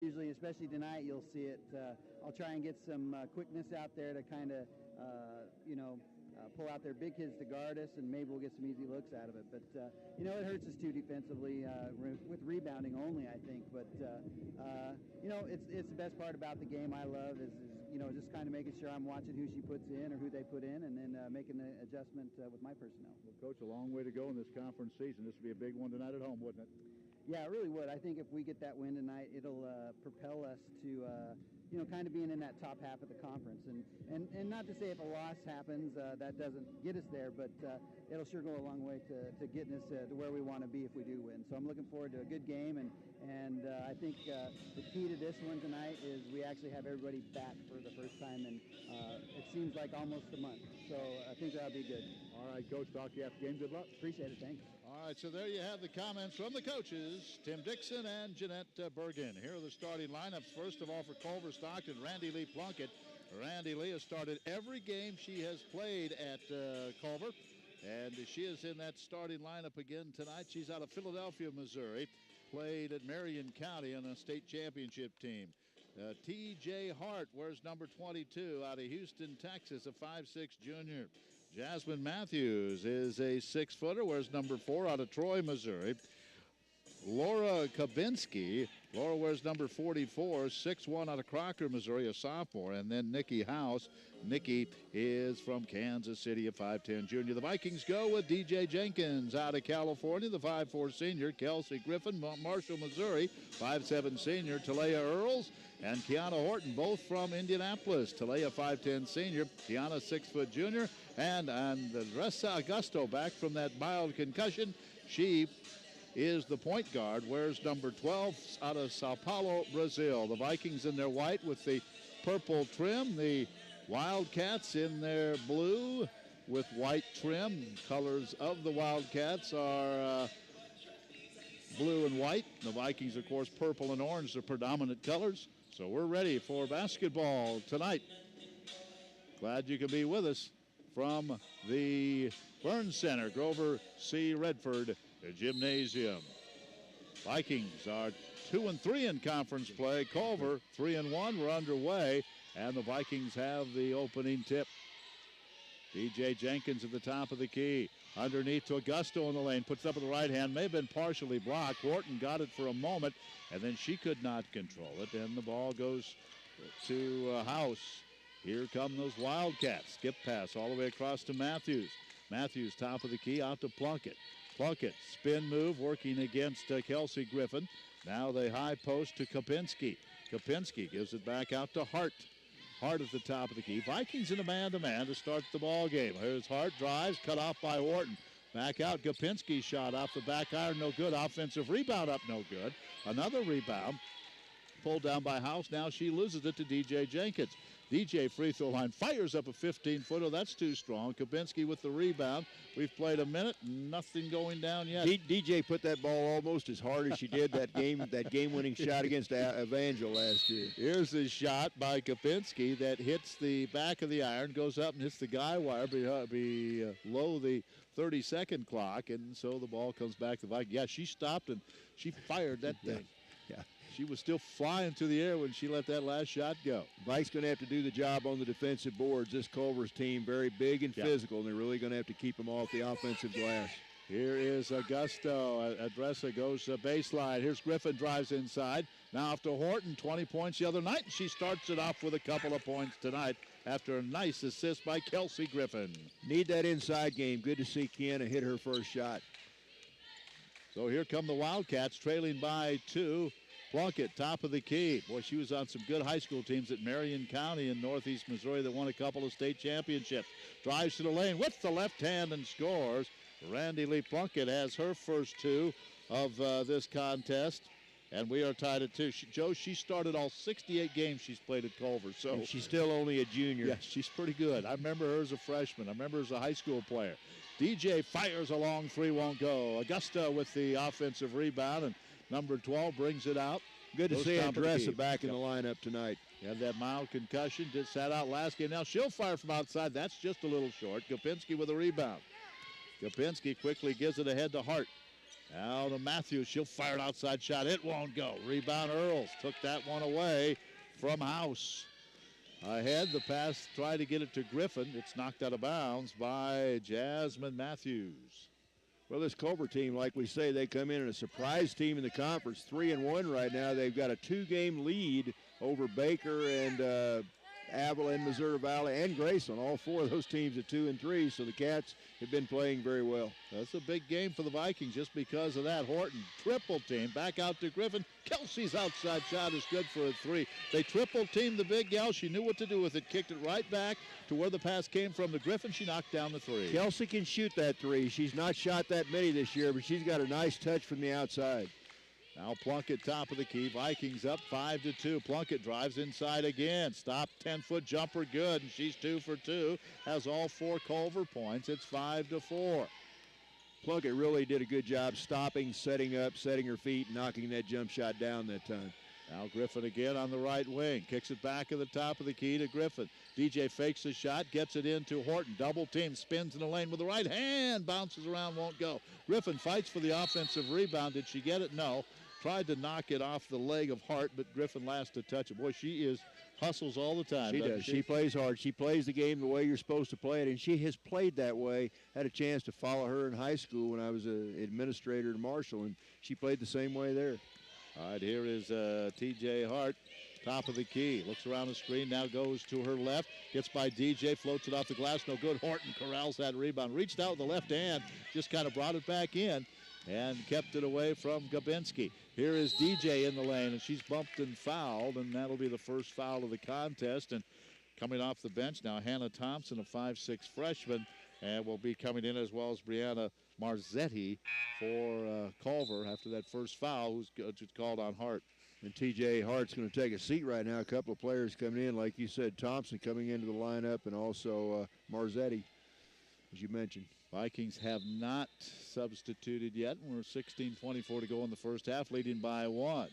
Usually, especially tonight, you'll see it. I'll try and get some quickness out there to kind of, pull out their big kids to guard us, and maybe we'll get some easy looks out of it. But, it hurts us too defensively with rebounding only, I think. But, it's the best part about the game I love is just kind of making sure I'm watching who she puts in or who they put in, and then making the adjustment with my personnel. Well, Coach, a long way to go in this conference season. This would be a big one tonight at home, wouldn't it? Yeah, it really would. I think if we get that win tonight, it'll propel us to, kind of being in that top half of the conference. And not to say if a loss happens, that doesn't get us there, but it'll sure go a long way to getting us to where we want to be if we do win. So I'm looking forward to a good game, and I think the key to this one tonight is we actually have everybody back for the first time, and it seems like almost a month. So I think that'll be good. All right, Coach, talk to you after the game. Good luck. Appreciate it. Thanks. All right, so there you have the comments from the coaches, Tim Dixon and Jeanette Bergen. Here are the starting lineups. First of all, for Culver Stockton, Randy Lee Plunkett. Randy Lee has started every game she has played at Culver, and she is in that starting lineup again tonight. She's out of Philadelphia, Missouri, played at Marion County on a state championship team. T.J. Hart wears number 22 out of Houston, Texas, a 5'6" junior. Jasmine Matthews is a 6-footer, wears number 4 out of Troy, Missouri. Laura Kabinski. Laura wears number 44, 6'1" out of Crocker, Missouri, a sophomore. And then Nikki House. Nikki is from Kansas City, a 5'10" junior. The Vikings go with DJ Jenkins out of California, the 5'4" senior. Kelsey Griffin, Marshall, Missouri, 5'7" senior. Talea Earls and Kiana Horton, both from Indianapolis. Talea, 5'10" senior. Kiana, 6-foot junior. And Andressa Augusto, back from that mild concussion. She is the point guard, wears number 12 out of Sao Paulo, Brazil. The Vikings in their white with the purple trim. The Wildcats in their blue with white trim. Colors of the Wildcats are blue and white. The Vikings, of course, purple and orange, the predominant colors. So we're ready for basketball tonight. Glad you can be with us from the Burns Center, Grover C. Redford Gymnasium. Vikings are 2-3 in conference play. Culver 3-1. We're underway, and the Vikings have the opening tip. DJ Jenkins at the top of the key. Underneath to Augusto in the lane. Puts it up with the right hand. May have been partially blocked. Wharton got it for a moment, and then she could not control it. And the ball goes to House. Here come those Wildcats. Skip pass all the way across to Matthews. Matthews, top of the key, out to Plunkett. Plunkett, spin move, working against Kelsey Griffin. Now the high post to Kopinski. Kopinski gives it back out to Hart. Hart at the top of the key. Vikings in a man-to-man to start the ball game. Here's Hart, drives, cut off by Wharton. Back out, Kopinski shot off the back iron, no good. Offensive rebound up, no good. Another rebound. Pulled down by House. Now she loses it to DJ Jenkins. DJ free throw line fires up a 15-footer. That's too strong. Kabinski with the rebound. We've played a minute. Nothing going down yet. DJ put that ball almost as hard as she did that game-winning shot against Evangel last year. Here's the shot by Kabinski that hits the back of the iron, goes up and hits the guy wire below the 30-second clock, and so the ball comes back to the Vikings. Yeah, she stopped and she fired that thing. Yeah. She was still flying through the air when she let that last shot go. Mike's going to have to do the job on the defensive boards. This Culver's team, very big and physical, and they're really going to have to keep them off the offensive glass. Here is Augusto. Adressa goes baseline. Here's Griffin, drives inside. Now off to Horton, 20 points the other night, and she starts it off with a couple of points tonight after a nice assist by Kelsey Griffin. Need that inside game. Good to see Kiana hit her first shot. So here come the Wildcats, trailing by 2. Plunkett, top of the key. Boy, she was on some good high school teams at Marion County in northeast Missouri that won a couple of state championships. Drives to the lane with the left hand and scores. Randy Lee Plunkett has her first 2 of this contest. And we are tied at 2. She started all 68 games she's played at Culver. So and she's still only a junior. Yeah, she's pretty good. I remember her as a freshman. I remember her as a high school player. DJ fires a long 3, won't go. Augusta with the offensive rebound, and number 12 brings it out. Good to see Andressa back in the lineup tonight. Had that mild concussion, just sat out last game. Now she'll fire from outside. That's just a little short. Kopinski with a rebound. Kopinski quickly gives it ahead to Hart. Now to Matthews. She'll fire an outside shot. It won't go. Rebound Earls. Took that one away from House. Ahead, the pass tried to get it to Griffin. It's knocked out of bounds by Jasmine Matthews. Well, this Culver team, like we say, they come in a surprise team in the conference, 3-1 right now. They've got a 2-game lead over Baker and Abilene, Missouri Valley, and Graceland. All 4 of those teams are 2-3, so the Cats have been playing very well. That's a big game for the Vikings just because of that. Horton, triple team, back out to Griffin. Kelsey's outside shot is good for a 3. They triple teamed the big gal. She knew what to do with it. Kicked it right back to where the pass came from to Griffin. She knocked down the 3. Kelsey can shoot that 3. She's not shot that many this year, but she's got a nice touch from the outside. Now Plunkett top of the key. Vikings up 5-2. Plunkett drives inside again. Stop 10-foot jumper good, and she's 2 for 2. Has all 4 Culver points. It's 5-4. Plunkett really did a good job stopping, setting up, setting her feet, knocking that jump shot down that time. Now Griffin again on the right wing. Kicks it back at the top of the key to Griffin. DJ fakes the shot, gets it into Horton. Double team, spins in the lane with the right hand. Bounces around, won't go. Griffin fights for the offensive rebound. Did she get it? No. Tried to knock it off the leg of Hart, but Griffin last to touch it. Boy, she hustles all the time. She does. She plays hard. She plays the game the way you're supposed to play it, and she has played that way. Had a chance to follow her in high school when I was an administrator at Marshall, and she played the same way there. All right, here is T.J. Hart, top of the key. Looks around the screen, now goes to her left. Gets by DJ, floats it off the glass. No good. Horton corrals that rebound. Reached out with the left hand, just kind of brought it back in and kept it away from Gabinski. Here is DJ in the lane, and she's bumped and fouled, and that'll be the first foul of the contest. And coming off the bench now, Hannah Thompson, a 5'6" freshman, and will be coming in as well as Brianna Marzetti for Culver after that first foul, who's called on Hart. And T.J. Hart's going to take a seat right now. A couple of players coming in, like you said, Thompson coming into the lineup, and also Marzetti, as you mentioned. Vikings have not substituted yet. We're 16:24 to go in the first half, leading by 1.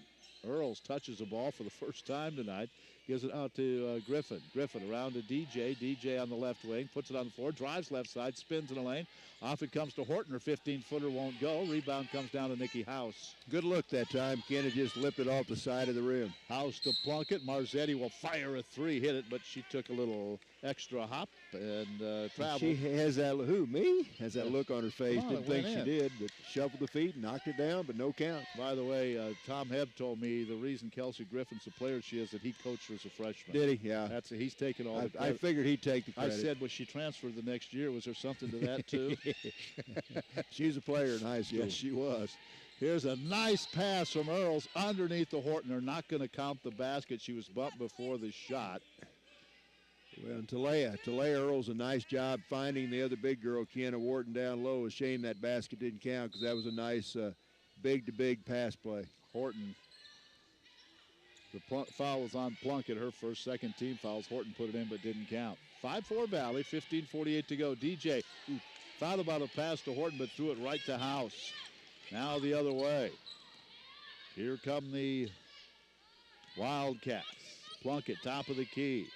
Earls touches the ball for the first time tonight. Gives it out to Griffin. Griffin around to DJ. DJ on the left wing. Puts it on the floor. Drives left side. Spins in the lane. Off it comes to Horton. Her 15-footer won't go. Rebound comes down to Nikki House. Good look that time. Kenna just lipped it off the side of the rim. House to Plunkett. Marzetti will fire a 3. Hit it, but she took a little extra hop and traveled. She has that, who, me? Has that look on her face. Didn't think she did, but shuffled the feet, knocked it down, but no count. By the way, Tom Hebb told me the reason Kelsey Griffin's the player she is that he coached her as a freshman. Did he? Yeah. He's taking all the credit. I figured he'd take the credit. I said, was she transferred the next year? Was there something to that, too? She was a player in high school. Yes, she was. Here's a nice pass from Earls underneath the Horton. They're not going to count the basket. She was bumped before the shot. Well, and Talea Earls a nice job finding the other big girl, Kiana Wharton, down low. A shame that basket didn't count because that was a nice big-to-big pass play. Horton, the foul was on Plunkett, her first, second team fouls. Horton put it in but didn't count. 5-4 Valley, 15:48 to go. DJ thought about a pass to Horton but threw it right to House. Now the other way. Here come the Wildcats. Plunkett, top of the key.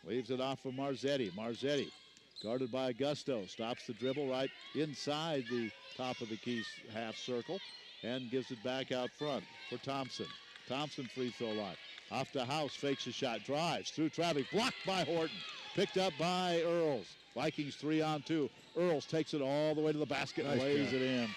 Leaves it off for Marzetti. Marzetti, guarded by Augusto, stops the dribble right inside the top of the key half circle and gives it back out front for Thompson. Thompson free throw line. Off to House, fakes a shot, drives through traffic, blocked by Horton. Picked up by Earls. Vikings 3-on-2. Earls takes it all the way to the basket and lays it in.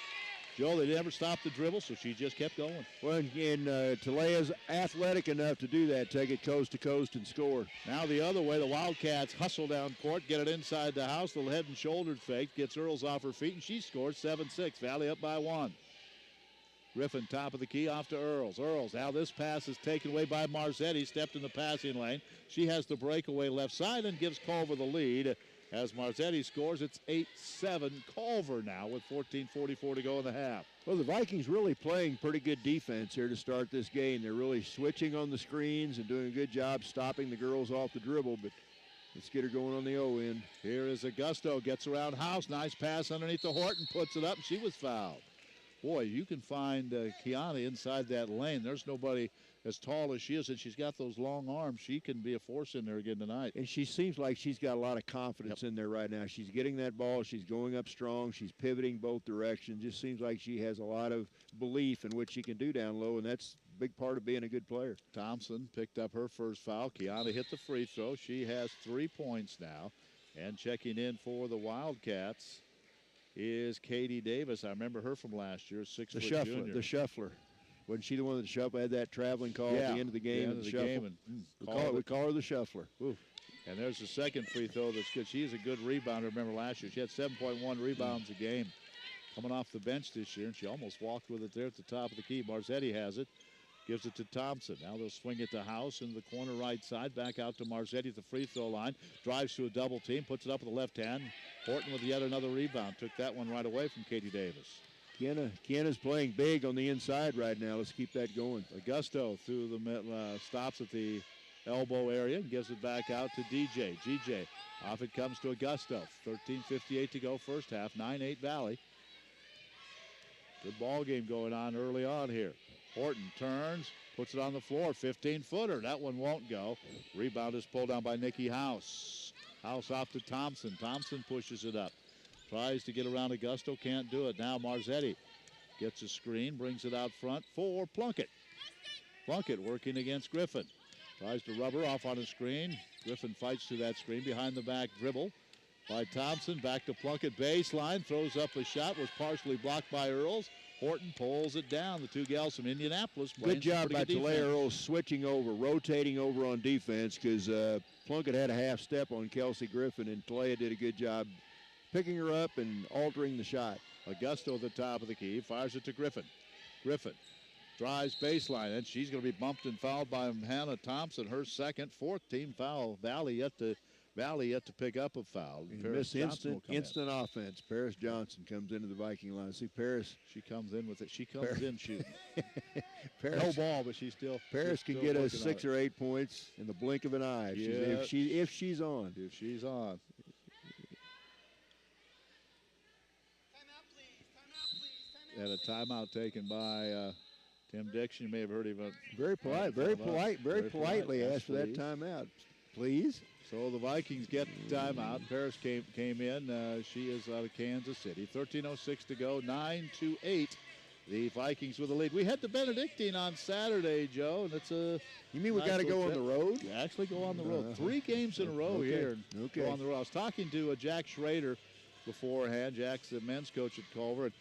Joe, they never stopped the dribble, so she just kept going. Well, and Talea's athletic enough to do that, take it coast to coast and score. Now the other way, the Wildcats hustle down court, get it inside the house, little head and shoulder fake, gets Earls off her feet, and she scores 7-6. Valley up by 1. Griffin, top of the key, off to Earls. Earls, now this pass is taken away by Marzetti, stepped in the passing lane. She has the breakaway left side and gives Culver the lead. As Marzetti scores, it's 8-7 Culver now with 14:44 to go in the half. Well, the Vikings really playing pretty good defense here to start this game. They're really switching on the screens and doing a good job stopping the girls off the dribble, but let's get her going on the O end. Here is Augusto, gets around House. Nice pass underneath the Horton, puts it up. She was fouled. Boy, you can find Kiana inside that lane. There's nobody as tall as she is, and she's got those long arms, she can be a force in there again tonight. And she seems like she's got a lot of confidence in there right now. She's getting that ball. She's going up strong. She's pivoting both directions. Just seems like she has a lot of belief in what she can do down low, and that's a big part of being a good player. Thompson picked up her first foul. Kiana hit the free throw. She has 3 points now. And checking in for the Wildcats is Katie Davis. I remember her from last year, 6'4" junior. The shuffler. Wasn't she the one that shuffled, had that traveling call at the end of the game? We call her the shuffler. Ooh. And there's the second free throw that's good. She's a good rebounder. Remember last year, she had 7.1 rebounds a game. Coming off the bench this year, and she almost walked with it there at the top of the key. Marzetti has it. Gives it to Thompson. Now they'll swing it to House in the corner right side. Back out to Marzetti at the free throw line. Drives to a double team. Puts it up with the left hand. Horton with yet another rebound. Took that one right away from Katie Davis. Kiana's playing big on the inside right now. Let's keep that going. Augusto through the stops at the elbow area and gives it back out to DJ. GJ off it comes to Augusto. 13:58 to go first half. 9-8 Valley. Good ball game going on early on here. Horton turns, puts it on the floor, 15-footer. That one won't go. Rebound is pulled down by Nikki House. House off to Thompson. Thompson pushes it up. Tries to get around Augusto, can't do it. Now Marzetti gets a screen, brings it out front for Plunkett. Plunkett working against Griffin. Tries to rub her off on a screen. Griffin fights through that screen. Behind the back dribble by Thompson. Back to Plunkett, baseline. Throws up a shot, was partially blocked by Earls. Horton pulls it down. The two gals from Indianapolis. Good job by Talea Earls switching over, rotating over on defense, because Plunkett had a half step on Kelsey Griffin, and Talea did a good job picking her up and altering the shot. Augusto at the top of the key, fires it to Griffin. Griffin drives baseline, and she's going to be bumped and fouled by Hannah Thompson. Her second, 14th foul. Valley yet to pick up a foul. Miss instant offense. Paris Johnson comes into the Viking line. See Paris. She comes in with it. She comes in shooting. Paris, no ball, but she's still. Paris can get us 6 or 8 points in the blink of an eye if she's on. If she's on. Had a timeout taken by Tim Dixon. You may have heard him. Very politely asked for that timeout. Please. So the Vikings get the timeout. Paris came in. She is out of Kansas City. 13:06 to go. 9-8. The Vikings with the lead. We head to Benedictine on Saturday, Joe, and it's a. You mean we got to go on the road? Actually, go on the road. 3 games in a row here. Go on the road. I was talking to Jack Schrader beforehand. Jack's the men's coach at Culver.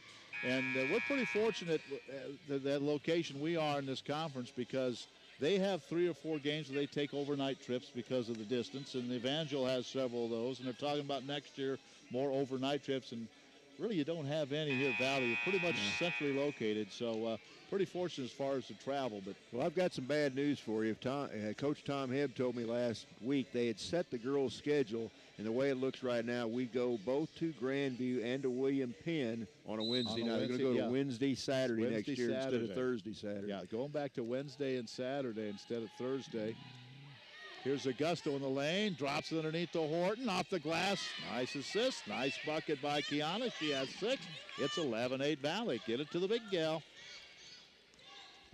And we're pretty fortunate that location we are in this conference, because they have 3 or 4 games where they take overnight trips because of the distance, and the Evangel has several of those, and they're talking about next year more overnight trips, and really you don't have any here at Valley. You're pretty much centrally located, so pretty fortunate as far as the travel. But well, I've got some bad news for you. Coach Tom Hebb told me last week they had set the girls' schedule, and the way it looks right now, we go both to Grandview and to William Penn on a Wednesday night. We're going to go to Wednesday, Saturday next year instead of Thursday, Saturday. Yeah, going back to Wednesday and Saturday instead of Thursday. Here's Augusto in the lane, drops it underneath to Horton, off the glass. Nice assist, nice bucket by Kiana. She has 6. It's 11-8 Valley. Get it to the big gal.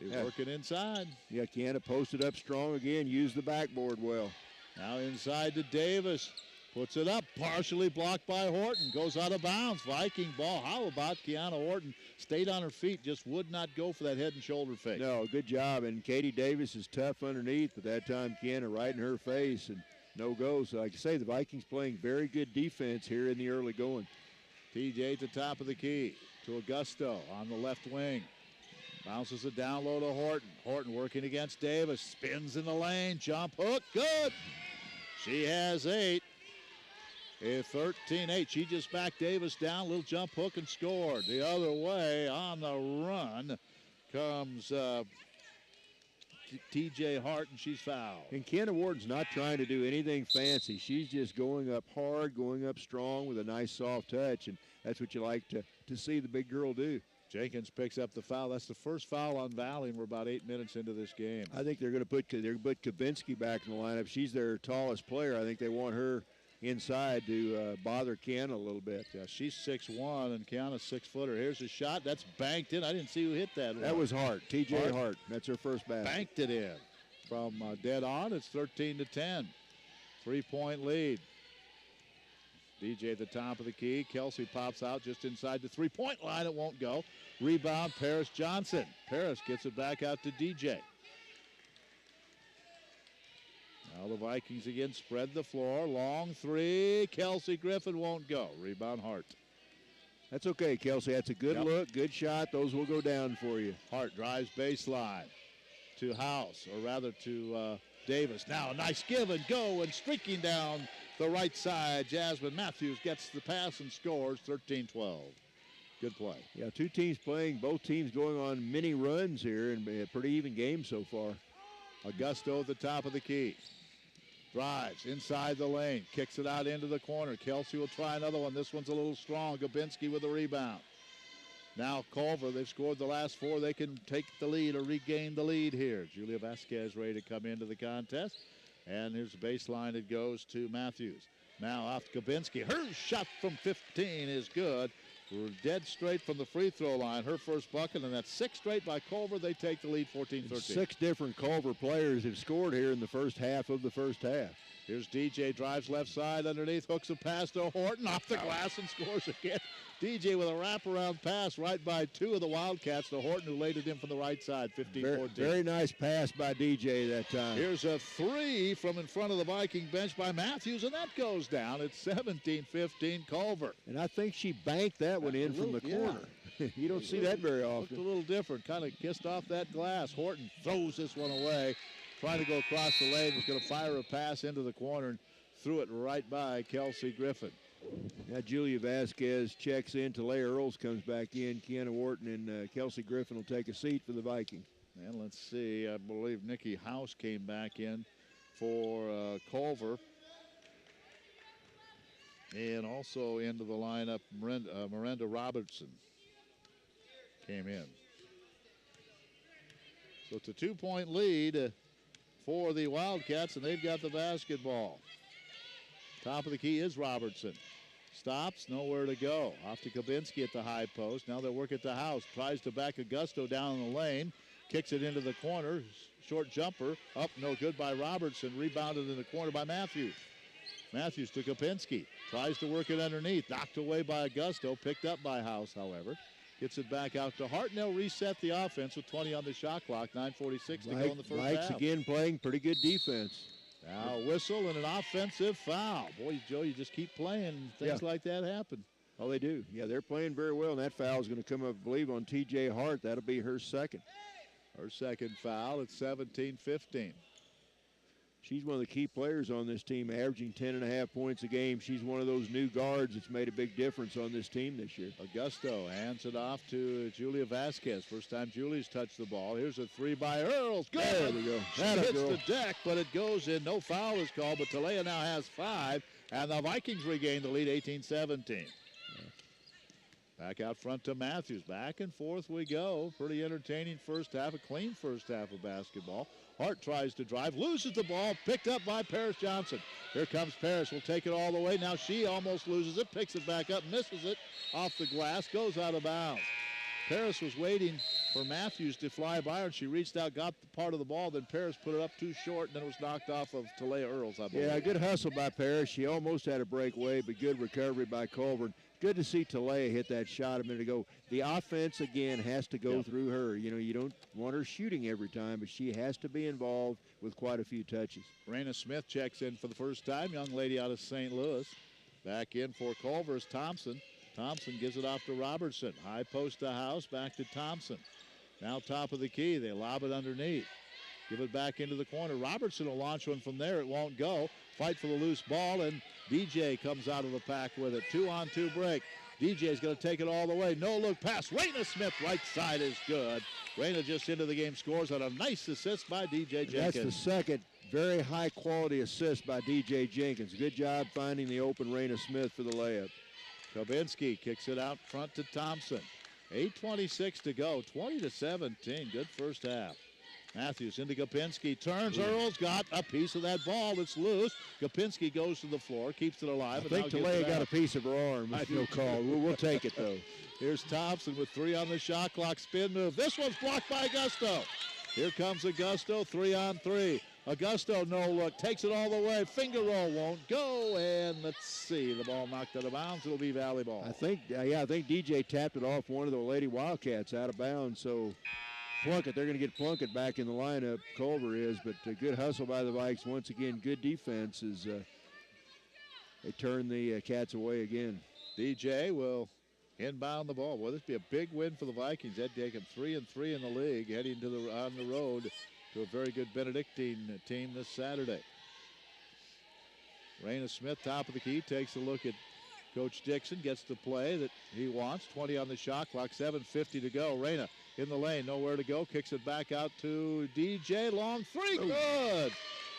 He's working inside. Yeah, Kiana posted up strong again, used the backboard well. Now inside to Davis. Puts it up, partially blocked by Horton. Goes out of bounds. Viking ball. How about Kiana Horton? Stayed on her feet, just would not go for that head and shoulder fake. No, good job. And Katie Davis is tough underneath, but that time Kiana right in her face and no go. So like I say, the Vikings playing very good defense here in the early going. TJ at the top of the key to Augusto on the left wing. Bounces it down low to Horton. Horton working against Davis. Spins in the lane. Jump hook. Good. She has 8. A 13-8. She just backed Davis down. Little jump hook and scored. The other way on the run comes TJ Hart, and she's fouled. And Kiana Ward's not trying to do anything fancy. She's just going up hard, going up strong with a nice soft touch, and that's what you like to see the big girl do. Jenkins picks up the foul. That's the first foul on Valley, and we're about 8 minutes into this game. I think they're going to put Kabinski back in the lineup. She's their tallest player. I think they want her inside to bother Kiana a little bit. Yeah, she's 6'1", and Kiana's 6-footer. Here's a shot. That's banked in. I didn't see who hit that one. That was Hart. T.J. Hart. That's her first basket. Banked it in. From dead on, it's 13-10. 3-point lead. DJ at the top of the key. Kelsey pops out just inside the three-point line. It won't go. Rebound, Paris Johnson. Paris gets it back out to DJ. Now the Vikings again spread the floor. Long three. Kelsey Griffin won't go. Rebound, Hart. That's okay, Kelsey. That's a good look, good shot. Those will go down for you. Hart drives baseline to House, or rather to Davis. Now a nice give and go, and streaking down the right side, Jasmine Matthews gets the pass and scores 13-12. Good play. Yeah, two teams playing, both teams going on mini runs here, and a pretty even game so far. Augusto at the top of the key. Drives inside the lane, kicks it out into the corner. Kelsey will try another one. This one's a little strong. Gabinski with the rebound. Now Culver, they've scored the last four. They can take the lead or regain the lead here. Julia Vasquez ready to come into the contest. And here's the baseline. It goes to Matthews. Now off to Gabinski. Her shot from 15 is good. We're dead straight from the free throw line. Her first bucket, and that's 6 straight by Culver. They take the lead 14-13. 6 different Culver players have scored here in the first half of the first half. Here's DJ, drives left side underneath, hooks a pass to Horton, off the glass and scores again. DJ with a wraparound pass right by 2 of the Wildcats to Horton, who laid it in from the right side, 15-14. Very nice pass by DJ that time. Here's a 3 from in front of the Viking bench by Matthews, and that goes down. It's 17-15 Culver. And I think she banked that one in from the corner. You don't see that very often. Looked a little different, kind of kissed off that glass. Horton throws this one away, trying to go across the lane, was going to fire a pass into the corner and threw it right by Kelsey Griffin. Now Julia Vasquez checks in. Talea Earls comes back in. Kiana Wharton and Kelsey Griffin will take a seat for the Vikings. And let's see, I believe Nikki House came back in for Culver. And also into the lineup, Miranda Robertson came in. So it's a 2-point lead for the Wildcats, and they've got the basketball. Top of the key is Robertson. Stops, nowhere to go. Off to Kabinski at the high post. Now they work at the house. Tries to back Augusto down the lane. Kicks it into the corner. Short jumper. Up, no good by Robertson. Rebounded in the corner by Matthews. Matthews to Kapinski. Tries to work it underneath. Knocked away by Augusto. Picked up by House, however. Gets it back out to Hart, and they'll reset the offense with 20 on the shot clock. 9:46 to go in the first half. Again playing pretty good defense. Now a whistle and an offensive foul. Boy, Joe, you just keep playing. Things like that happen. Oh, they do. Yeah, they're playing very well, and that foul is going to come up, I believe, on T.J. Hart. That'll be her second. Her second foul at 17-15. She's one of the key players on this team, averaging 10.5 points a game. She's one of those new guards that's made a big difference on this team this year. Augusto hands it off to Julia Vasquez. First time Julia's touched the ball. Here's a 3 by Earls. Good. There we go. She hits the deck, but it goes in. No foul is called, but Talea now has 5, and the Vikings regain the lead 18-17. Back out front to Matthews. Back and forth we go. Pretty entertaining first half, a clean first half of basketball. Hart tries to drive, loses the ball, picked up by Paris Johnson. Here comes Paris, will take it all the way. Now she almost loses it, picks it back up, misses it off the glass, goes out of bounds. Paris was waiting for Matthews to fly by her, and she reached out, got the part of the ball, then Paris put it up too short, and then it was knocked off of Talea Earls, I believe. Yeah, good hustle by Paris. She almost had a breakaway, but good recovery by Culver. Good to see Talea hit that shot a minute ago. The offense, again, has to go through her. You know, you don't want her shooting every time, but she has to be involved with quite a few touches. Raina Smith checks in for the first time, young lady out of St. Louis. Back in for Culver is Thompson. Thompson gives it off to Robertson. High post to House, back to Thompson. Now top of the key, they lob it underneath. Give it back into the corner. Robertson will launch one from there. It won't go. Fight for the loose ball, and DJ comes out of the pack with it. 2-on-2 break. DJ's going to take it all the way. No look pass. Raina Smith, right side is good. Raina just into the game, scores on a nice assist by DJ Jenkins. That's the second very high quality assist by DJ Jenkins. Good job finding the open Raina Smith for the layup. Kabinski kicks it out front to Thompson. 8:26 to go. 20-17. Good first half. Matthews into Gopinski, turns, Earls got a piece of that ball. It's loose. Gopinski goes to the floor, keeps it alive. I think Talea got a piece of her arm. It's no call. We'll take it, though. Here's Thompson with 3 on the shot clock. Spin move. This one's blocked by Augusto. Here comes Augusto, 3 on 3. Augusto, no look, takes it all the way. Finger roll won't go, and let's see. The ball knocked out of bounds. It'll be Valley ball. I think DJ tapped it off one of the Lady Wildcats out of bounds, so Plunkett, they're going to get Plunkett back in the lineup. Culver is, but a good hustle by the Vikes. Once again, good defense as they turn the Cats away again. DJ will inbound the ball. Well, this will be a big win for the Vikings. They'd take them 3-3 in the league, heading to on the road to a very good Benedictine team this Saturday. Raina Smith, top of the key, takes a look at Coach Dixon, gets the play that he wants. 20 on the shot clock, 7:50 to go. Raina in the lane, nowhere to go, kicks it back out to DJ. Long 3, good.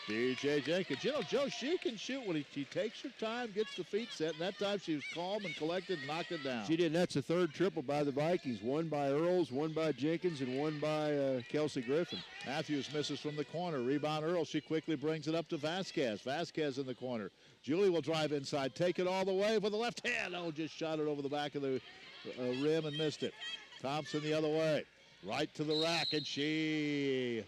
DJ Jenkins. You know, Joe, she can shoot when she takes her time, gets the feet set, and that time she was calm and collected and knocked it down. She did, and that's the third triple by the Vikings. One by Earls, one by Jenkins, and one by Kelsey Griffin. Matthews misses from the corner. Rebound Earls. She quickly brings it up to Vasquez. Vasquez in the corner. Julie will drive inside, take it all the way with the left hand. Oh, just shot it over the back of the rim and missed it. Thompson the other way. Right to the rack, and she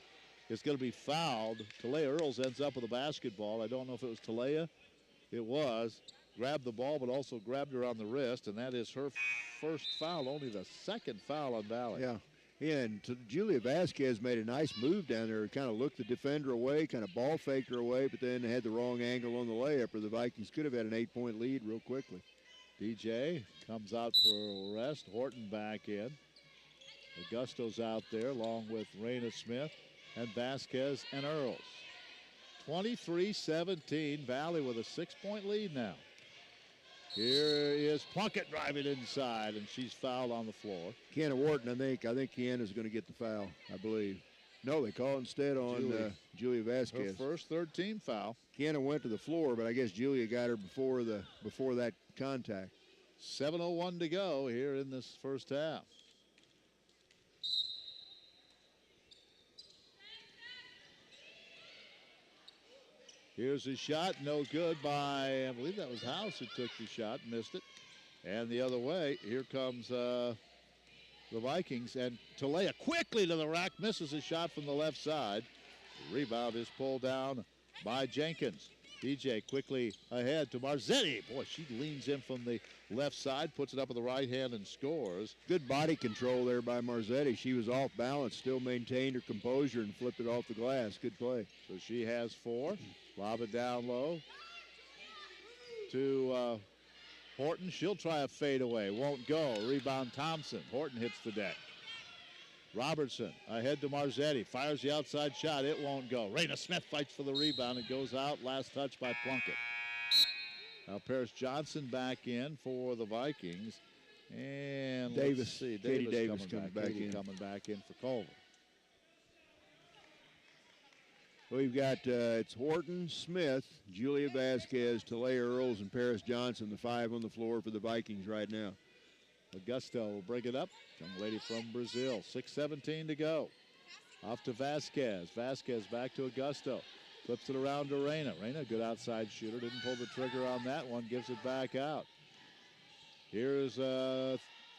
is going to be fouled. Talea Earls ends up with a basketball. I don't know if it was Talea. It was. Grabbed the ball, but also grabbed her on the wrist, and that is her first foul, only the second foul on Valley. Yeah, and Julia Vasquez made a nice move down there. Kind of looked the defender away, kind of ball faked her away, but then had the wrong angle on the layup, or the Vikings could have had an 8-point lead real quickly. DJ comes out for a rest. Horton back in. Augusto's out there along with Raina Smith and Vasquez and Earls. 23-17, Valley with a 6-point lead now. Here is Plunkett driving inside, and she's fouled on the floor. Kiana Wharton, I think Kiana's going to get the foul, I believe. No, they call instead on Julia Vasquez. Her first third-team foul. Kiana went to the floor, but I guess Julia got her before that contact. 7:01 to go here in this first half. Here's a shot, no good by, I believe that was House who took the shot, missed it. And the other way, here comes the Vikings, and Talea quickly to the rack, misses a shot from the left side. The rebound is pulled down by Jenkins. DJ quickly ahead to Marzetti. Boy, she leans in from the left side, puts it up with the right hand and scores. Good body control there by Marzetti. She was off balance, still maintained her composure and flipped it off the glass. Good play. So she has 4. Lob it down low to Horton. She'll try a fadeaway. Won't go. Rebound Thompson. Horton hits the deck. Robertson ahead to Marzetti. Fires the outside shot. It won't go. Raina Smith fights for the rebound. It goes out. Last touch by Plunkett. Now Paris Johnson back in for the Vikings. And Davis. Katie Davis coming back in for Culver. We've got it's Horton, Smith, Julia Vasquez, Talea Earls, and Paris Johnson, the 5 on the floor for the Vikings right now. Augusto will bring it up. Young lady from Brazil. 6:17 to go. Off to Vasquez. Vasquez back to Augusto. Flips it around to Raina. Raina, good outside shooter. Didn't pull the trigger on that one. Gives it back out. Here's a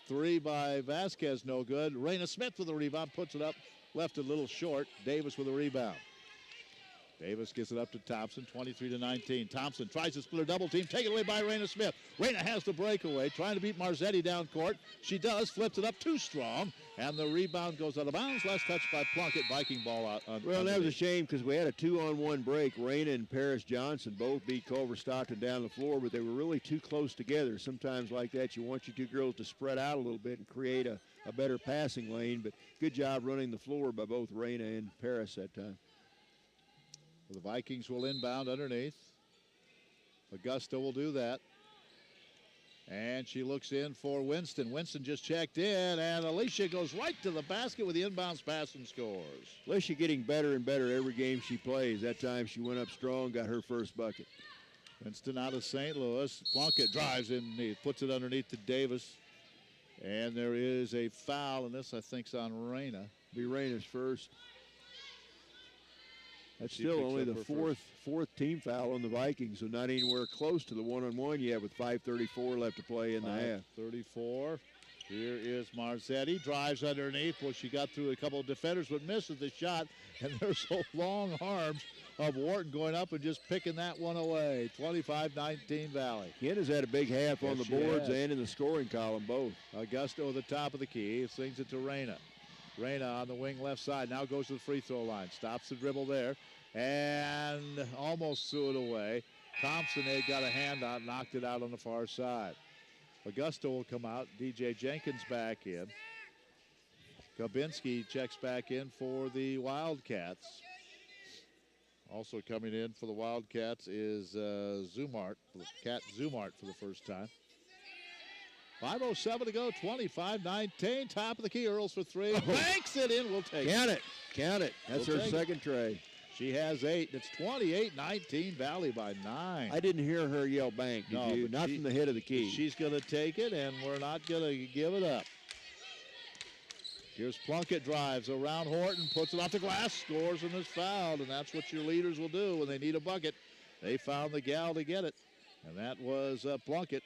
3 by Vasquez. No good. Raina Smith with the rebound. Puts it up. Left it a little short. Davis with a rebound. Davis gets it up to Thompson, 23-19. Thompson tries to split a double team, taken away by Raina Smith. Raina has the breakaway, trying to beat Marzetti down court. She does, flips it up too strong, and the rebound goes out of bounds. Last touch by Plunkett, Viking ball out. Well, that was a shame because we had a 2-on-1 break. Raina and Paris Johnson both beat Culver Stockton down the floor, but they were really too close together. Sometimes like that, you want your two girls to spread out a little bit and create a better passing lane, but good job running the floor by both Raina and Paris that time. The Vikings will inbound underneath. Augusto will do that. And she looks in for Winston. Winston just checked in, and Alicia goes right to the basket with the inbounds pass and scores. Alicia getting better and better every game she plays. That time she went up strong, got her first bucket. Winston out of St. Louis. Plunkett drives in, he puts it underneath to Davis. And there is a foul, and this I think is on Raina. Be Raina's first. That's still only the fourth team foul on the Vikings, so not anywhere close to the one-on-one yet with 5:34 left to play in the half. 34. Here is Marzetti, drives underneath. Well, she got through a couple of defenders, but misses the shot. And there's so long arms of Wharton going up and just picking that one away. 25-19 Valley. Ken has had a big half on the boards and in the scoring column, both. Augusto at the top of the key. He slings it to Reyna. Reyna on the wing left side. Now goes to the free throw line. Stops the dribble there. And almost threw it away. Thompson had got a hand out, knocked it out on the far side. Augusto will come out. DJ Jenkins back in. Kabinski checks back in for the Wildcats. Also coming in for the Wildcats is Zumart, Cat Zumart for the first time. 5:07 to go, 25-19. Top of the key, Earls for three. Banks it in, we'll take it. Count it. That's her second tray. She has 8. It's 28-19, Valley by 9. I didn't hear her yell bank, did you? Not from the head of the key. She's going to take it, and we're not going to give it up. Here's Plunkett, drives around Horton, puts it off the glass, scores, and is fouled. And that's what your leaders will do when they need a bucket. They found the gal to get it, and that was Plunkett.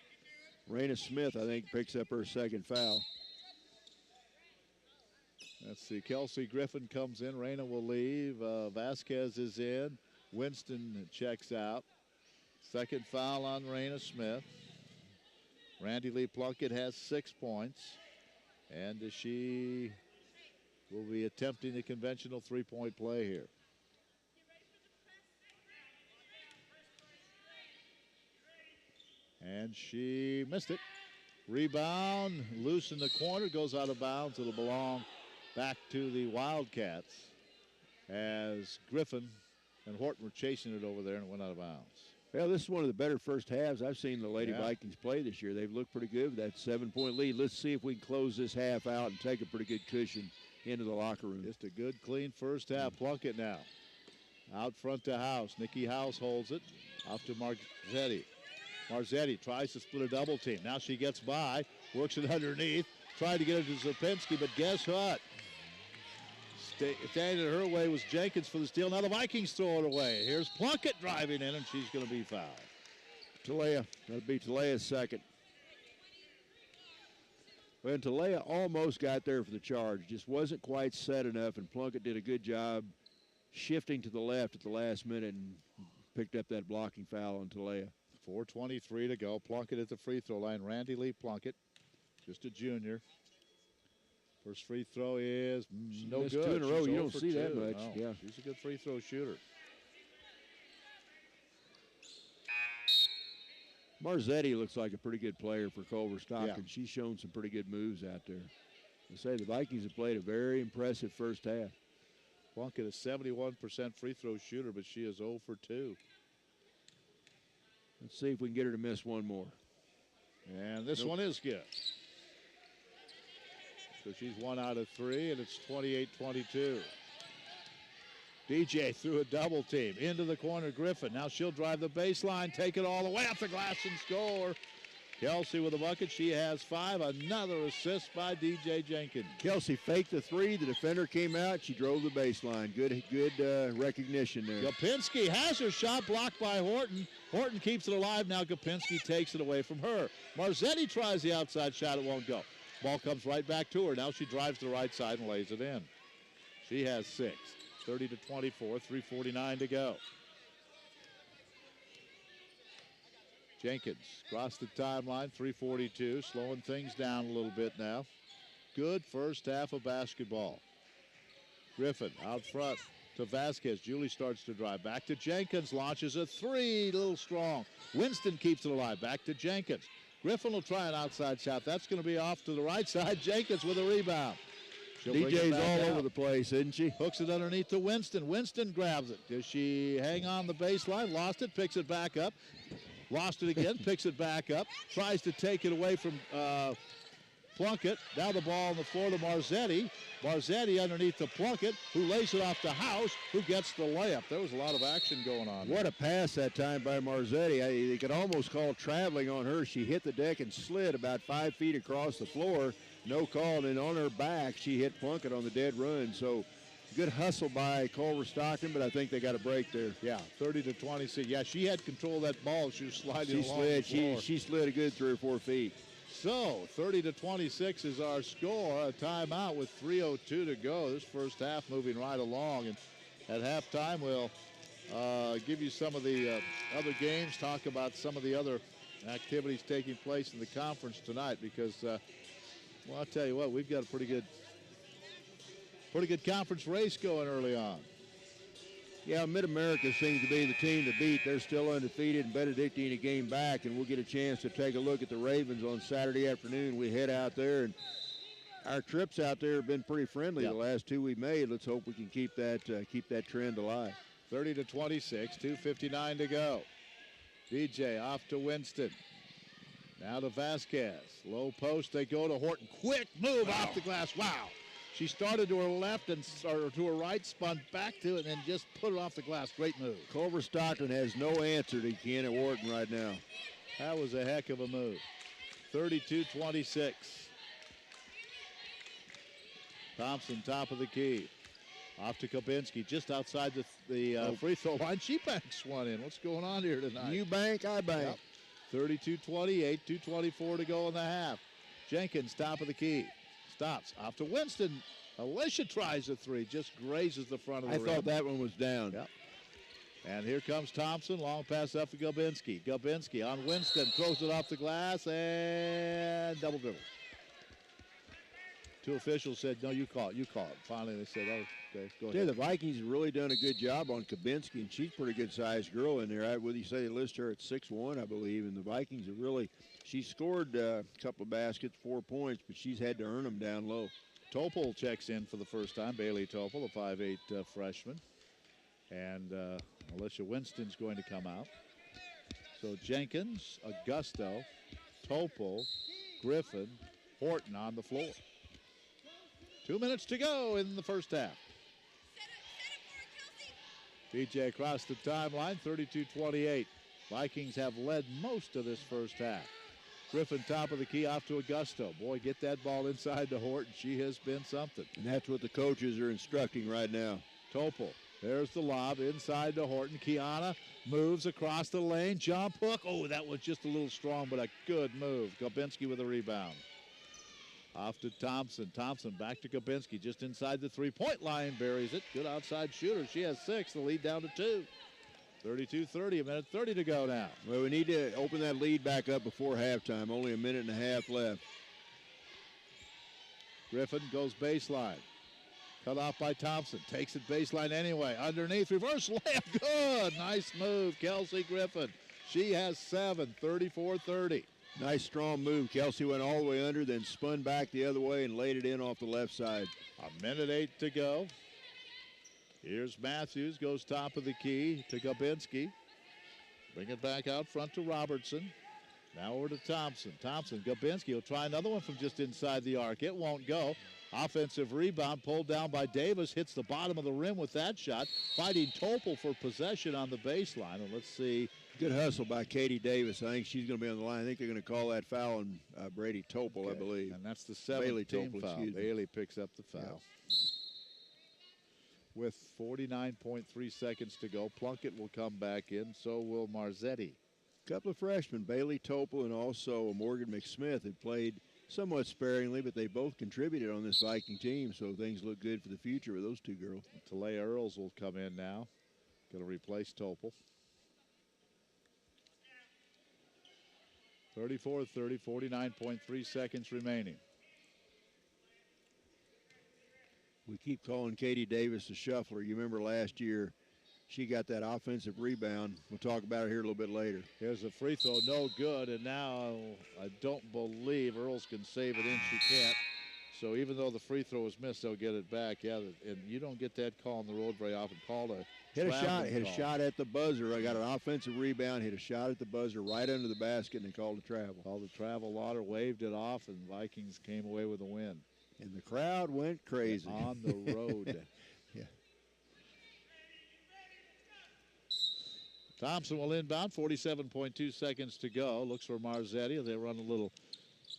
Reyna Smith, I think, picks up her second foul. Let's see. Kelsey Griffin comes in. Reyna will leave. Vasquez is in. Winston checks out. Second foul on Reyna Smith. Randy Lee Plunkett has 6 points. And she will be attempting the conventional three-point play here. And she missed it. Rebound, loose in the corner, goes out of bounds. It'll belong back to the Wildcats as Griffin and Horton were chasing it over there and it went out of bounds. Well, this is one of the better first halves I've seen the Lady Vikings play this year. They've looked pretty good with that 7-point lead. Let's see if we can close this half out and take a pretty good cushion into the locker room. Just a good, clean first half. Plunkett now. Out front to House. Nikki House holds it. Off to Marzetti. Marzetti tries to split a double team. Now she gets by. Works it underneath. Tried to get it to Zerpinski, but guess what? Standing her way was Jenkins for the steal. Now the Vikings throw it away. Here's Plunkett driving in, and she's going to be fouled. Talea. That'll be Talea's second. Well, Talea almost got there for the charge. Just wasn't quite set enough, and Plunkett did a good job shifting to the left at the last minute and picked up that blocking foul on Talea. 4:23 to go. Plunkett at the free throw line. Randy Lee Plunkett, just a junior. First free throw is no good. 2 in a row. She's You don't 0 see for that 2. much. No, yeah, she's a good free throw shooter. Marzetti looks like a pretty good player for Culver Stockton. Yeah. She's shown some pretty good moves out there. I say the Vikings have played a very impressive first half. Plunkett is 71% free throw shooter, but she is 0 for 2. Let's see if we can get her to miss one more. And this one is good. So she's 1 out of 3, and it's 28-22. DJ threw a double team into the corner. Griffin. Now she'll drive the baseline, take it all the way up the glass and score. Kelsey with a bucket. She has 5. Another assist by DJ Jenkins. Kelsey faked the 3. The defender came out. She drove the baseline. Good recognition there. Gopinski has her shot blocked by Horton. Horton keeps it alive. Now Gopinski takes it away from her. Marzetti tries the outside shot. It won't go. Ball comes right back to her. Now she drives to the right side and lays it in. She has 6. 30-24. 3:49 to go. Jenkins across the timeline, 3:42, slowing things down a little bit now. Good first half of basketball. Griffin out front to Vasquez. Julie starts to drive. Back to Jenkins, launches a 3, a little strong. Winston keeps it alive. Back to Jenkins. Griffin will try an outside shot. That's going to be off to the right side. Jenkins with a rebound. DJ's all over the place, isn't she? Hooks it underneath to Winston. Winston grabs it. Does she hang on the baseline? Lost it, picks it back up. Lost it again, picks it back up. Tries to take it away from Plunkett. Now the ball on the floor to Marzetti. Marzetti underneath to Plunkett, who lays it off to House, who gets the layup. There was a lot of action going on. What a pass that time by Marzetti. They could almost call traveling on her. She hit the deck and slid about 5 feet across the floor. No call, and then on her back, she hit Plunkett on the dead run. So Good hustle by Culver Stockton, but I think they got a break there. Yeah, 30-26. Yeah, she had control of that ball. She was sliding along slid. the floor. She slid a good 3 or 4 feet. So 30-26 is our score. A timeout with 3:02 to go. This first half moving right along. And at halftime, we'll give you some of the other games, talk about some of the other activities taking place in the conference tonight because, well, I'll tell you what, we've got a pretty good conference race going early on. Yeah, Mid-America seems to be the team to beat. They're still undefeated, and Benedictine a game back, and we'll get a chance to take a look at the Ravens on Saturday afternoon. We head out there, and our trips out there have been pretty friendly the last 2 we've made. Let's hope we can keep that trend alive. 30-26, 2:59 to go. DJ off to Winston. Now to Vasquez. Low post, they go to Horton. Quick move off the glass. Wow. She started to her left or to her right, spun back to it, and then just put it off the glass. Great move. Culver Stockton has no answer to Ken at Wharton right now. That was a heck of a move. 32-26. Thompson, top of the key. Off to Kabinski, just outside the free throw line. She banks one in. What's going on here tonight? You bank, I bank. Yep. 32-28, 2:24 to go in the half. Jenkins, top of the key. Stops. Off to Winston. Alicia tries a three. Just grazes the front of the rim. I thought that one was down. Yep. And here comes Thompson. Long pass up to Gabinski. Gabinski on Winston. Throws it off the glass and double dribble. Two officials said, no, you call it. You call it. Finally, they said, oh, okay, go ahead. Yeah, the Vikings have really done a good job on Kabinski, and she's a pretty good-sized girl in there. What do you say? They list her at 6'1", I believe, and the Vikings have really – she scored a couple of baskets, 4 points, but she's had to earn them down low. Topol checks in for the first time. Bailey Topol, a 5'8" freshman. And Alicia Winston's going to come out. So Jenkins, Augusto, Topol, Griffin, Horton on the floor. 2 minutes to go in the first half. DJ across the timeline, 32-28. Vikings have led most of this first half. Griffin, top of the key, off to Augusto. Boy, get that ball inside to Horton. She has been something. And that's what the coaches are instructing right now. Topol, there's the lob inside to Horton. Kiana moves across the lane, jump hook. Oh, that was just a little strong, but a good move. Gabinski with a rebound. Off to Thompson. Thompson back to Kabinski, just inside the three-point line, buries it. Good outside shooter. She has 6. The lead down to 2. 32-30, a minute 30 to go now. Well, we need to open that lead back up before halftime. Only a minute and a half left. Griffin goes baseline. Cut off by Thompson. Takes it baseline anyway. Underneath, reverse layup. Good. Nice move, Kelsey Griffin. She has 7, 34-30. Nice strong move. Kelsey went all the way under, then spun back the other way and laid it in off the left side. A minute 8 to go. Here's Matthews, goes top of the key to Gabinski. Bring it back out front to Robertson. Now over to Thompson. Thompson, Gabinski will try another one from just inside the arc. It won't go. Offensive rebound pulled down by Davis. Hits the bottom of the rim with that shot. Fighting Topol for possession on the baseline. And let's see. Good hustle by Katie Davis. I think she's going to be on the line. I think they're going to call that foul on Brady Topol, I believe. And that's the 7th team foul. Bailey picks up the foul. Yeah. With 49.3 seconds to go, Plunkett will come back in. So will Marzetti. A couple of freshmen, Bailey Topol and also Morgan McSmith, had played somewhat sparingly, but they both contributed on this Viking team, so things look good for the future with those two girls. Talia Earls will come in now. Going to replace Topol. 34-30, 49.3 seconds remaining. We keep calling Katie Davis a shuffler. You remember last year, she got that offensive rebound. We'll talk about it here a little bit later. Here's a free throw, no good, and now I don't believe Earls can save it in. She can't. So even though the free throw was missed, they'll get it back. Yeah, and you don't get that call on the road very often. Hit a shot at the buzzer. I got an offensive rebound, hit a shot at the buzzer right under the basket, and they called a travel. Called a travel. Lauder waved it off, and Vikings came away with a win. And the crowd went crazy. On the road. Yeah. Thompson will inbound, 47.2 seconds to go. Looks for Marzetti. They run a little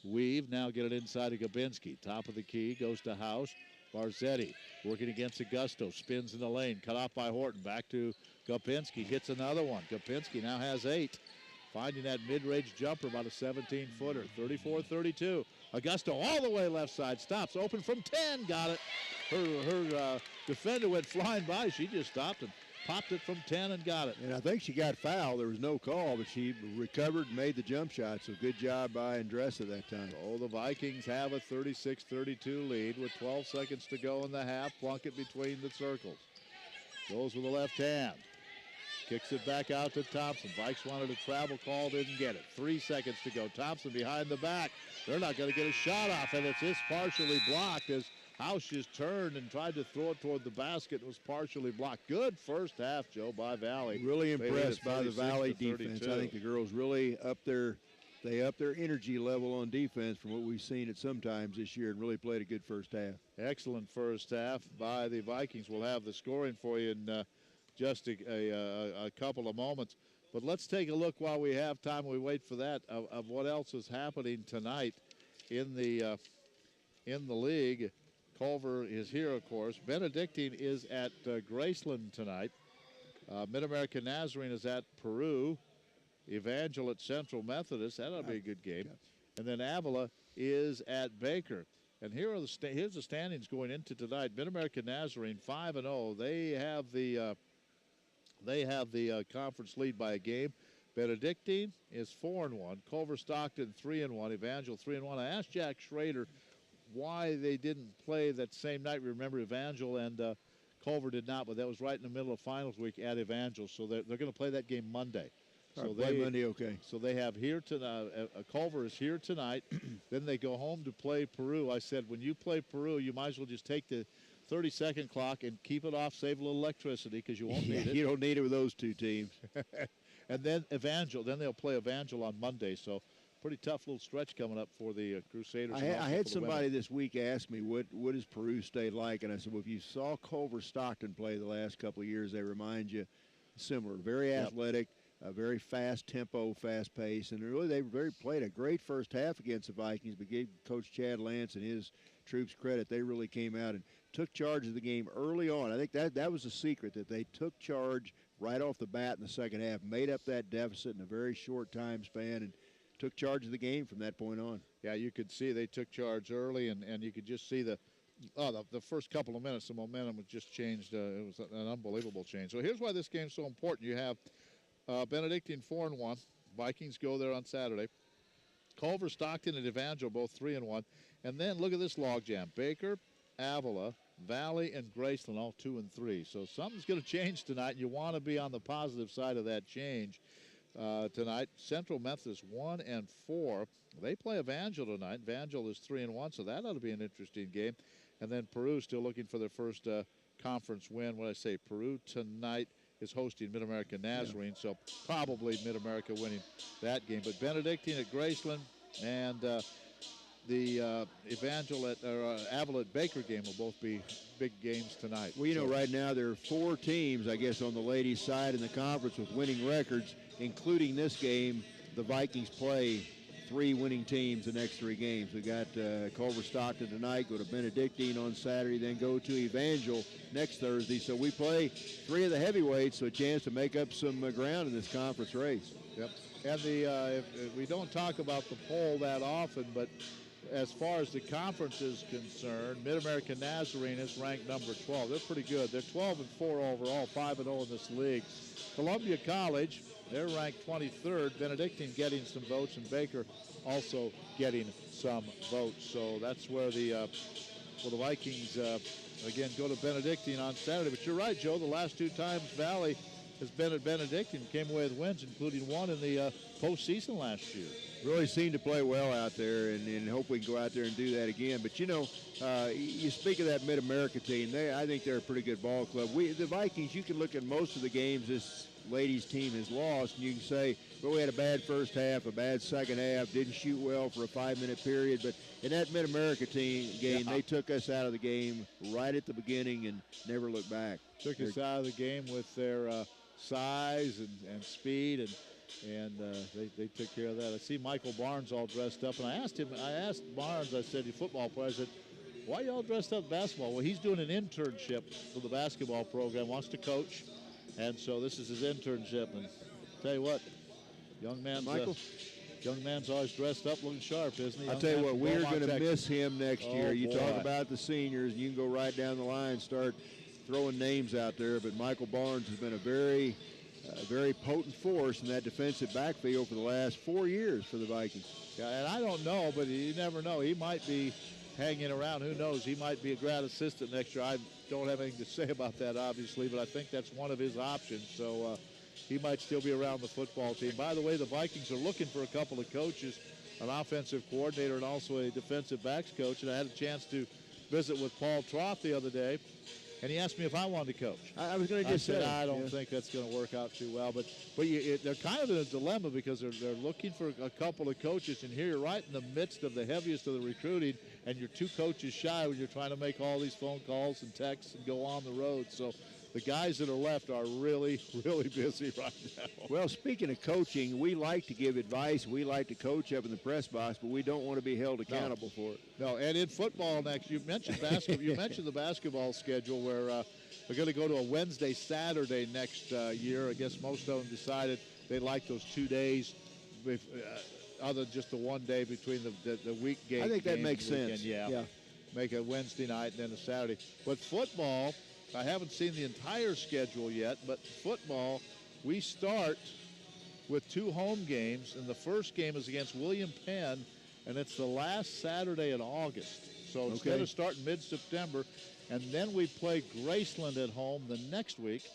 weave. Now get it inside to Gabinski. Top of the key, goes to House. Marzetti Working against Augusto. Spins in the lane. Cut off by Horton. Back to Gopinski. Hits another one. Gopinski now has 8. Finding that mid-range jumper, about a 17-footer. 34-32. Augusto all the way left side. Stops. Open from 10. Got it. Her defender went flying by. She just stopped and popped it from 10 and got it. And I think she got fouled. There was no call, but she recovered and made the jump shot. So good job by Andressa that time. Oh, the Vikings have a 36-32 lead with 12 seconds to go in the half. Plunkett between the circles. Goes with the left hand. Kicks it back out to Thompson. Vikes wanted a travel call, didn't get it. 3 seconds to go. Thompson behind the back. They're not going to get a shot off, and it's just partially blocked as House just turned and tried to throw it toward the basket and was partially blocked. Good first half, Joe, by Valley. Really impressed by the Valley defense. I think the girls really upped their energy level on defense from what we've seen at sometimes this year and really played a good first half. Excellent first half by the Vikings. We'll have the scoring for you in just a couple of moments. But let's take a look while we have time. We wait for that of what else is happening tonight in the league. Culver is here, of course. Benedictine is at Graceland tonight. Mid-American Nazarene is at Peru. Evangel at Central Methodist. That'll be a good game. And then Avila is at Baker. And here's the standings going into tonight. Mid-American Nazarene 5-0. They have the conference lead by a game. Benedictine is 4-1. Culver Stockton 3-1. Evangel 3-1. I asked Jack Schrader why they didn't play that same night. Remember, Evangel and Culver did not, but that was right in the middle of finals week at Evangel. So they're going to play that game Monday. So play Monday, okay. So they have here tonight. Culver is here tonight. Then they go home to play Peru. I said, when you play Peru, you might as well just take the 30-second clock and keep it off, save a little electricity because you won't need it. You don't need it with those two teams. And then Evangel. Then they'll play Evangel on Monday. So pretty tough little stretch coming up for the Crusaders. I had somebody this week ask me, what is Peru State like? And I said, well, if you saw Culver Stockton play the last couple of years, they remind you similar. Very athletic, very fast tempo, fast pace. And really, they played a great first half against the Vikings, but gave Coach Chad Lance and his troops credit. They really came out and took charge of the game early on. I think that was the secret, that they took charge right off the bat in the second half, made up that deficit in a very short time span, and took charge of the game from that point on. Yeah, you could see they took charge early, and you could just see the first couple of minutes, the momentum was just changed. It was an unbelievable change. So here's why this game's so important. You have Benedictine 4-1. Vikings go there on Saturday. Culver, Stockton, and Evangel both 3-1. And then look at this logjam. Baker, Avila, Valley, and Graceland all 2-3. So something's going to change tonight, and you want to be on the positive side of that change. Tonight, Central Methodist 1-4. They play Evangel tonight. Evangel is 3-1, so that ought to be an interesting game. And then Peru still looking for their first conference win. What I say, Peru tonight is hosting Mid-America Nazarene, so probably Mid-America winning that game. But Benedictine at Graceland and the Evangel at Avila at Baker game will both be big games tonight. Well, you know, right now there are 4 teams, I guess, on the ladies' side in the conference with winning records, including this game. The Vikings play 3 winning teams the next 3 games. We got Culver Stockton tonight, go to Benedictine on Saturday, then go to Evangel next Thursday. So we play 3 of the heavyweights, so a chance to make up some ground in this conference race. Yep. And if we don't talk about the poll that often, but as far as the conference is concerned, Mid-American Nazarene is ranked number 12. They're pretty good. They're 12-4 overall, 5-0 in this league. Columbia College, they're ranked 23rd. Benedictine getting some votes, and Baker also getting some votes. So that's where the Vikings, again, go to Benedictine on Saturday. But you're right, Joe. The last 2 times Valley has been at Benedictine, came away with wins, including one in the postseason last year. Really seemed to play well out there, and hope we can go out there and do that again. But, you know, you speak of that Mid-America team. I think they're a pretty good ball club. The Vikings, you can look at most of the games this ladies team has lost, and you can say, well, we had a bad first half, a bad second half, didn't shoot well for a 5-minute period. But in that Mid-America game, they took us out of the game right at the beginning and never looked back. Took us out of the game with their size and speed, and they took care of that. I see Michael Barnes all dressed up, and I asked Barnes, I said, you football player, I said, why y'all dressed up basketball? Well, he's doing an internship for the basketball program, wants to coach, and so this is his internship. And tell you what, young man's always dressed up looking sharp, isn't he? I'll tell you what, we are going to miss him next year. You talk about the seniors, and you can go right down the line and start throwing names out there, but Michael Barnes has been a very potent force in that defensive backfield for the last 4 years for the Vikings. Yeah, and I don't know, but you never know. He might be hanging around. Who knows? He might be a grad assistant next year. I don't have anything to say about that, obviously, but I think that's one of his options. So he might still be around the football team. By the way, the Vikings are looking for a couple of coaches, an offensive coordinator and also a defensive backs coach. And I had a chance to visit with Paul Troth the other day, and he asked me if I wanted to coach. I was going to just say, I don't think that's going to work out too well. But they're kind of in a dilemma because they're looking for a couple of coaches, and here you're right in the midst of the heaviest of the recruiting, and you're 2 coaches shy when you're trying to make all these phone calls and texts and go on the road. So the guys that are left are really, really busy right now. Well, speaking of coaching, we like to give advice. We like to coach up in the press box, but we don't want to be held accountable for it. No, and in football next, you mentioned basketball. You mentioned the basketball schedule where they're going to go to a Wednesday, Saturday next year. I guess most of them decided they like those 2 days, other than just the 1 day between the week game. I think that makes sense. Yeah. Make a Wednesday night and then a Saturday. But football, I haven't seen the entire schedule yet, but football, we start with 2 home games, and the first game is against William Penn, and it's the last Saturday in August. So instead of starting mid-September, and then we play Graceland at home the next week,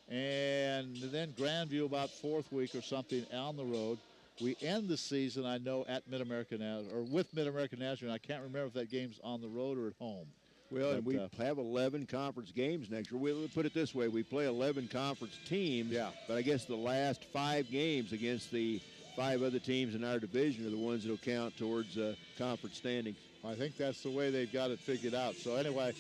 and then Grandview about 4th week or something on the road. We end the season, I know, at Mid-America or with Mid-America National. I can't remember if that game's on the road or at home. Well, and we have 11 conference games next year. We'll put it this way. We play 11 conference teams, but I guess the last 5 games against the 5 other teams in our division are the ones that will count towards conference standings. I think that's the way they've got it figured out. So anyway,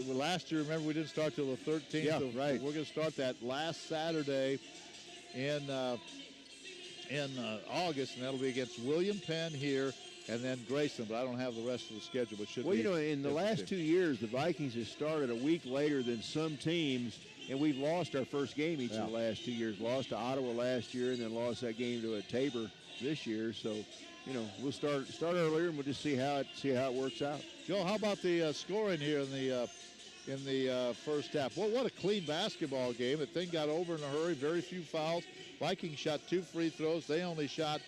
last year, remember, we didn't start till the 13th. Yeah, right. We're going to start that last Saturday in August, and that'll be against William Penn here, and then Grayson, but I don't have the rest of the schedule, but should be. Well, you know, in the last 2 years, the Vikings have started a week later than some teams, and we've lost our first game each of the last 2 years. Lost to Ottawa last year, and then lost that game to Tabor this year. So, you know, we'll start earlier, and we'll just see how it works out. Joe, how about the scoring here in the first half? Well, what a clean basketball game. The thing got over in a hurry, very few fouls. Vikings shot 2 free throws. They only shot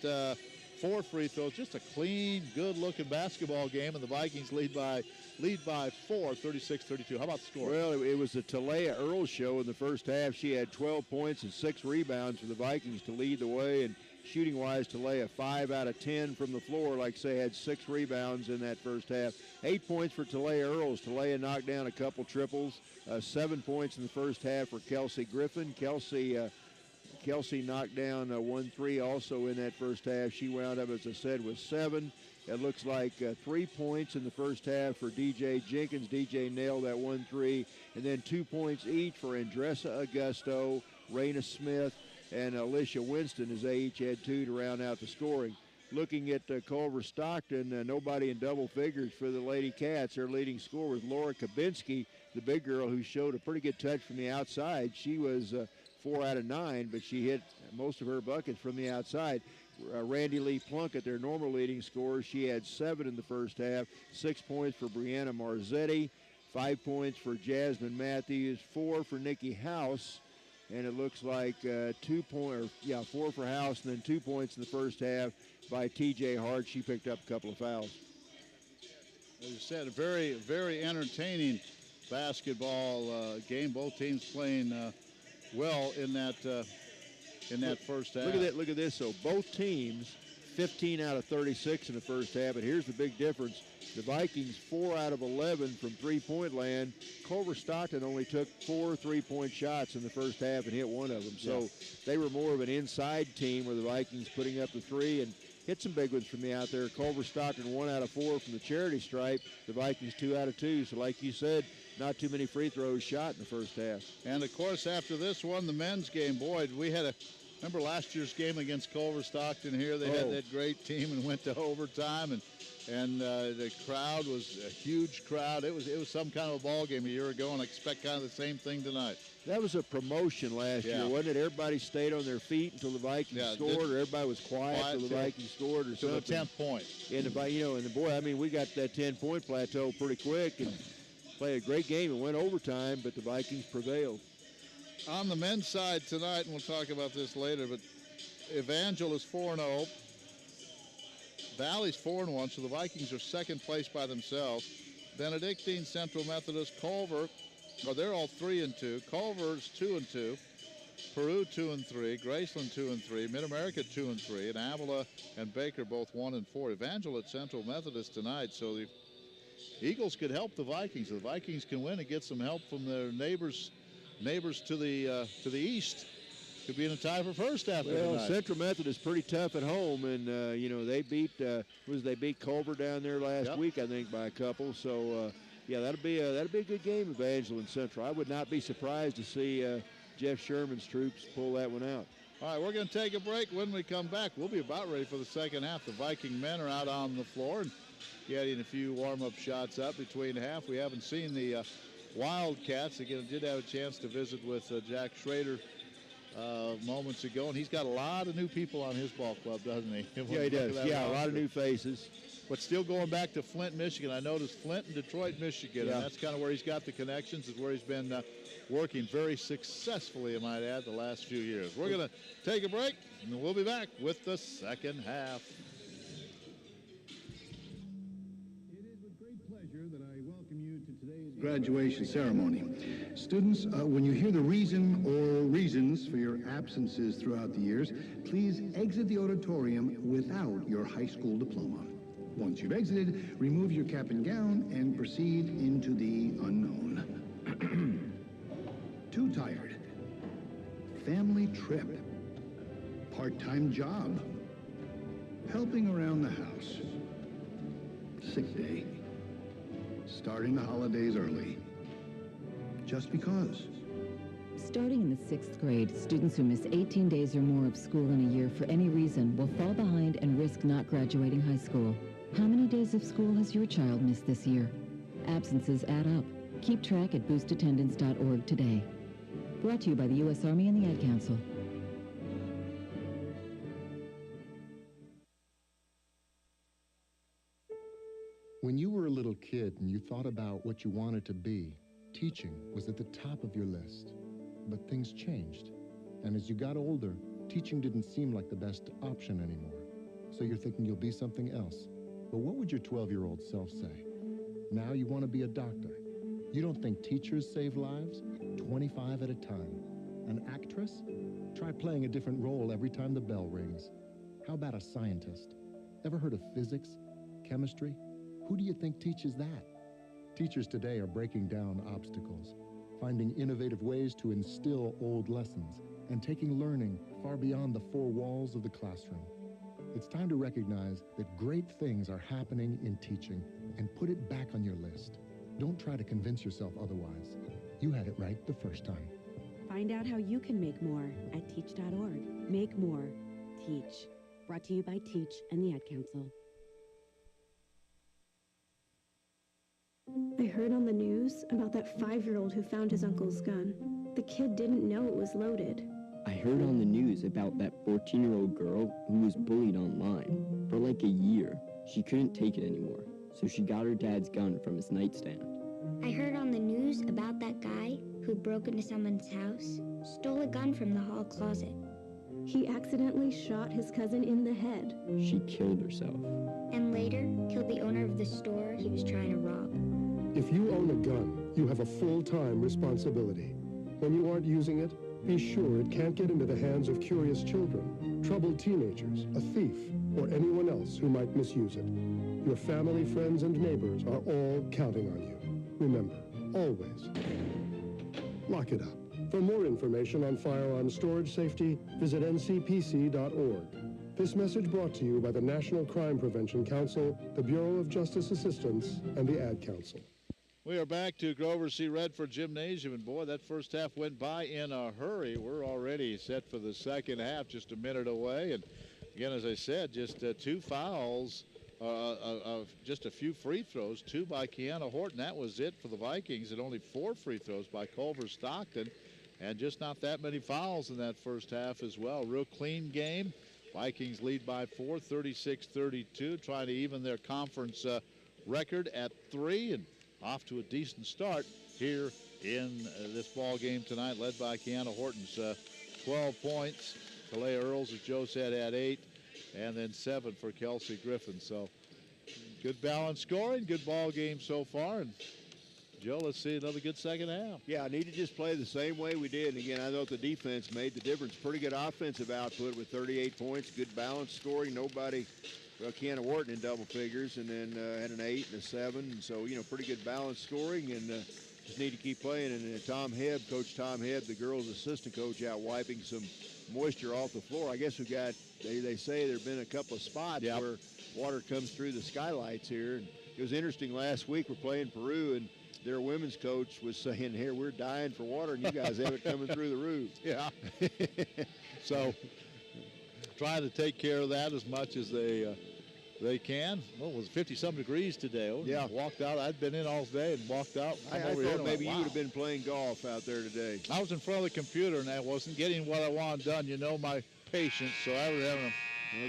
4 free throws. Just a clean, good-looking basketball game, and the Vikings lead by 4, 36-32. How about the score? Well, it was the Talea Earl show in the first half. She had 12 points and 6 rebounds for the Vikings to lead the way, and shooting-wise, Talea 5 out of 10 from the floor. Like I say, had 6 rebounds in that first half. 8 points for Talea Earls. Talea knocked down a couple triples. 7 points in the first half for Kelsey Griffin. Kelsey knocked down 1 3 also in that first half. She wound up, as I said, with 7. It looks like 3 points in the first half for DJ Jenkins. DJ nailed that 1 3. And then 2 points each for Andressa Augusto, Raina Smith, and Alicia Winston, as they each had 2 to round out the scoring. Looking at Culver Stockton, nobody in double figures for the Lady Cats. Their leading scorer was Laura Kabinski, the big girl who showed a pretty good touch from the outside. She was 4 out of 9, but she hit most of her buckets from the outside. Randy Lee Plunkett, their normal leading scorer, she had 7 in the first half. 6 points for Brianna Marzetti, 5 points for Jasmine Matthews, 4 for Nikki House, and it looks like 4 for House, and then 2 points in the first half by T.J. Hart. She picked up a couple of fouls. As you said, a very, very entertaining basketball game. Both teams playing well in that first half. Look at this. So both teams 15 out of 36 in the first half, and here's the big difference. The Vikings 4 out of 11 from three-point land. Culver Stockton only took 4 3-point shots in the first half and hit 1 of them. So they were more of an inside team, where the Vikings putting up the 3 and hit some big ones from the out there. Culver Stockton 1 out of 4 from the charity stripe. The Vikings 2 out of 2. So like you said, not too many free throws shot in the first half. And of course, after this one, the men's game, boy, we had Remember last year's game against Culver Stockton here? They had that great team and went to overtime, and the crowd was a huge crowd. It was some kind of a ball game a year ago, and I expect kind of the same thing tonight. That was a promotion last year, wasn't it? Everybody stayed on their feet until the Vikings scored, or everybody was quiet until the Vikings scored, or something. To the 10th point. And we got that 10-point plateau pretty quick and played a great game and went overtime, but the Vikings prevailed. On the men's side tonight, and we'll talk about this later, but Evangel is 4-0. Valley's 4-1, so the Vikings are second place by themselves. Benedictine, Central Methodist, Culver, they're all 3-2. Culver's 2-2. Peru 2-3. Graceland 2-3. Mid-America 2-3. And Avila and Baker both 1-4. Evangel at Central Methodist tonight, so the Eagles could help the Vikings. The Vikings can win and get some help from their neighbors to the east. Could be in a tie for first after tonight. Central Methodist is pretty tough at home, and they beat they beat Culver down there last week, I think, by a couple. So that'll be a good game, Evangel and Central. I would not be surprised to see Jeff Sherman's troops pull that one out. All right, we're going to take a break. When we come back, we'll be about ready for the second half. The Viking men are out on the floor and getting a few warm-up shots up between half. We haven't seen the Wildcats. Again, did have a chance to visit with Jack Schrader moments ago, and he's got a lot of new people on his ball club, doesn't he? Yeah, he does. Yeah, a lot of new faces. But still going back to Flint, Michigan. I noticed Flint and Detroit, Michigan, and that's kind of where he's got the connections, is where he's been working very successfully, I might add, the last few years. We're going to take a break, and we'll be back with the second half. Graduation ceremony. Students, when you hear the reason or reasons for your absences throughout the years, please exit the auditorium without your high school diploma. Once you've exited, remove your cap and gown and proceed into the unknown. Too tired. Family trip. Part-time job. Helping around the house. Sick day. Starting the holidays early. Just because. Starting in the 6th grade, students who miss 18 days or more of school in a year for any reason will fall behind and risk not graduating high school. How many days of school has your child missed this year? Absences add up. Keep track at boostattendance.org today. Brought to you by the U.S. Army and the Ad Council. When you were a little kid and you thought about what you wanted to be, teaching was at the top of your list. But things changed. And as you got older, teaching didn't seem like the best option anymore. So you're thinking you'll be something else. But what would your 12-year-old self say? Now you want to be a doctor. You don't think teachers save lives? 25 at a time. An actress? Try playing a different role every time the bell rings. How about a scientist? Ever heard of physics? Chemistry? Who do you think teaches that? Teachers today are breaking down obstacles, finding innovative ways to instill old lessons, and taking learning far beyond the four walls of the classroom. It's time to recognize that great things are happening in teaching and put it back on your list. Don't try to convince yourself otherwise. You had it right the first time. Find out how you can make more at teach.org. Make more. Teach. Brought to you by Teach and the Ad Council. I heard on the news about that 5-year-old who found his uncle's gun. The kid didn't know it was loaded. I heard on the news about that 14-year-old girl who was bullied online. For like a year, she couldn't take it anymore, so she got her dad's gun from his nightstand. I heard on the news about that guy who broke into someone's house, stole a gun from the hall closet. He accidentally shot his cousin in the head. She killed herself. And later, killed the owner of the store he was trying to rob. If you own a gun, you have a full-time responsibility. When you aren't using it, be sure it can't get into the hands of curious children, troubled teenagers, a thief, or anyone else who might misuse it. Your family, friends, and neighbors are all counting on you. Remember, always, lock it up. For more information on firearm storage safety, visit ncpc.org. This message brought to you by the National Crime Prevention Council, the Bureau of Justice Assistance, and the Ad Council. We are back to Grover C. Redford Gymnasium, and boy, that first half went by in a hurry. We're already set for the second half, just a minute away. And again, as I said, just 2 fouls, just a few free throws, 2 by Kiana Horton. That was it for the Vikings, and only 4 free throws by Culver Stockton, and just not that many fouls in that first half as well. Real clean game. Vikings lead by 4, 36-32, trying to even their conference record at 3, and off to a decent start here in this ball game tonight, led by Kiana Horton's 12 points. Talia Earls, as Joe said, had 8, and then 7 for Kelsey Griffin. So good balanced scoring, good ball game so far. And Joe, let's see another good second half. Yeah, I need to just play the same way we did. And again, I thought the defense made the difference. Pretty good offensive output with 38 points, good balanced scoring. Nobody, well, Kiana Horton in double figures, and then had an 8 and a 7. And so, pretty good balanced scoring, and just need to keep playing. And Tom Hebb, Coach Tom Hebb, the girls' assistant coach, out wiping some moisture off the floor. I guess we've got, they say there have been a couple of spots where water comes through the skylights here. And it was interesting last week, we're playing Peru, and their women's coach was saying, here, we're dying for water, and you guys have it coming through the roof. Yeah. So trying to take care of that as much as they can. Well, it was 50-some degrees today. Walked out. I'd been in all day and walked out. I thought maybe you would have been playing golf out there today. I was in front of the computer, and I wasn't getting what I wanted done. You know my patience, so I was having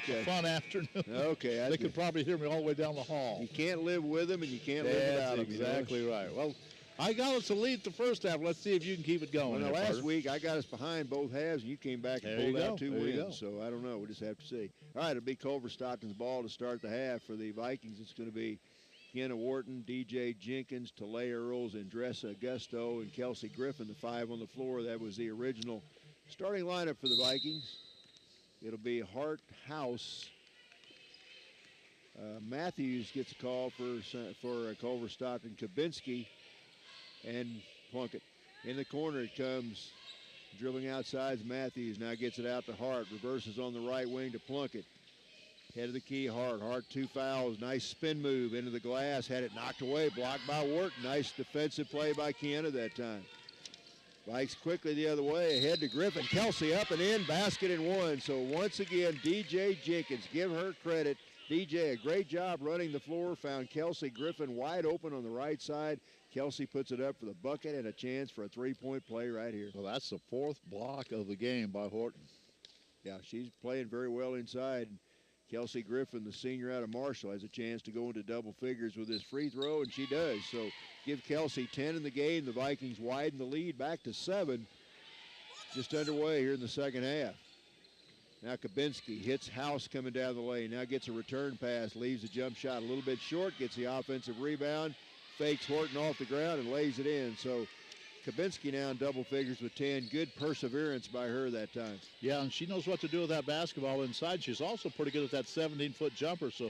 a fun afternoon. Okay. They could probably hear me all the way down the hall. You can't live with them, and you can't live without them. Exactly right. Well, I got us a lead the first half. Let's see if you can keep it going. Well, last week I got us behind both halves, and you came back and pulled out 2 wins. So I don't know. We'll just have to see. All right, it'll be Culver Stockton's ball to start the half. For the Vikings, it's going to be Kiana Wharton, DJ Jenkins, Talia Earls, Andressa Augusto, and Kelsey Griffin, the 5 on the floor. That was the original starting lineup for the Vikings. It'll be Hart, House. Matthews gets a call for Culver Stockton. Kabinski and Plunkett. In the corner it comes, dribbling outside Matthews. Now gets it out to Hart. Reverses on the right wing to Plunkett. Head of the key, Hart. Hart 2 fouls. Nice spin move into the glass. Had it knocked away. Blocked by Wharton. Nice defensive play by Kiana that time. Vikes quickly the other way. Ahead to Griffin. Kelsey up and in. Basket and 1. So once again, DJ Jenkins. Give her credit. DJ, a great job running the floor. Found Kelsey Griffin wide open on the right side. Kelsey puts it up for the bucket and a chance for a 3-point play right here. Well, that's the 4th block of the game by Horton. Yeah, she's playing very well inside. Kelsey Griffin, the senior out of Marshall, has a chance to go into double figures with his free throw, and she does. So give Kelsey 10 in the game. The Vikings widen the lead back to 7. Just underway here in the second half. Now Kabinski hits House coming down the lane. Now gets a return pass, leaves a jump shot a little bit short, gets the offensive rebound, fakes Horton off the ground and lays it in. So Kabinski now in double figures with 10. Good perseverance by her that time. Yeah, and she knows what to do with that basketball inside. She's also pretty good at that 17-foot jumper, so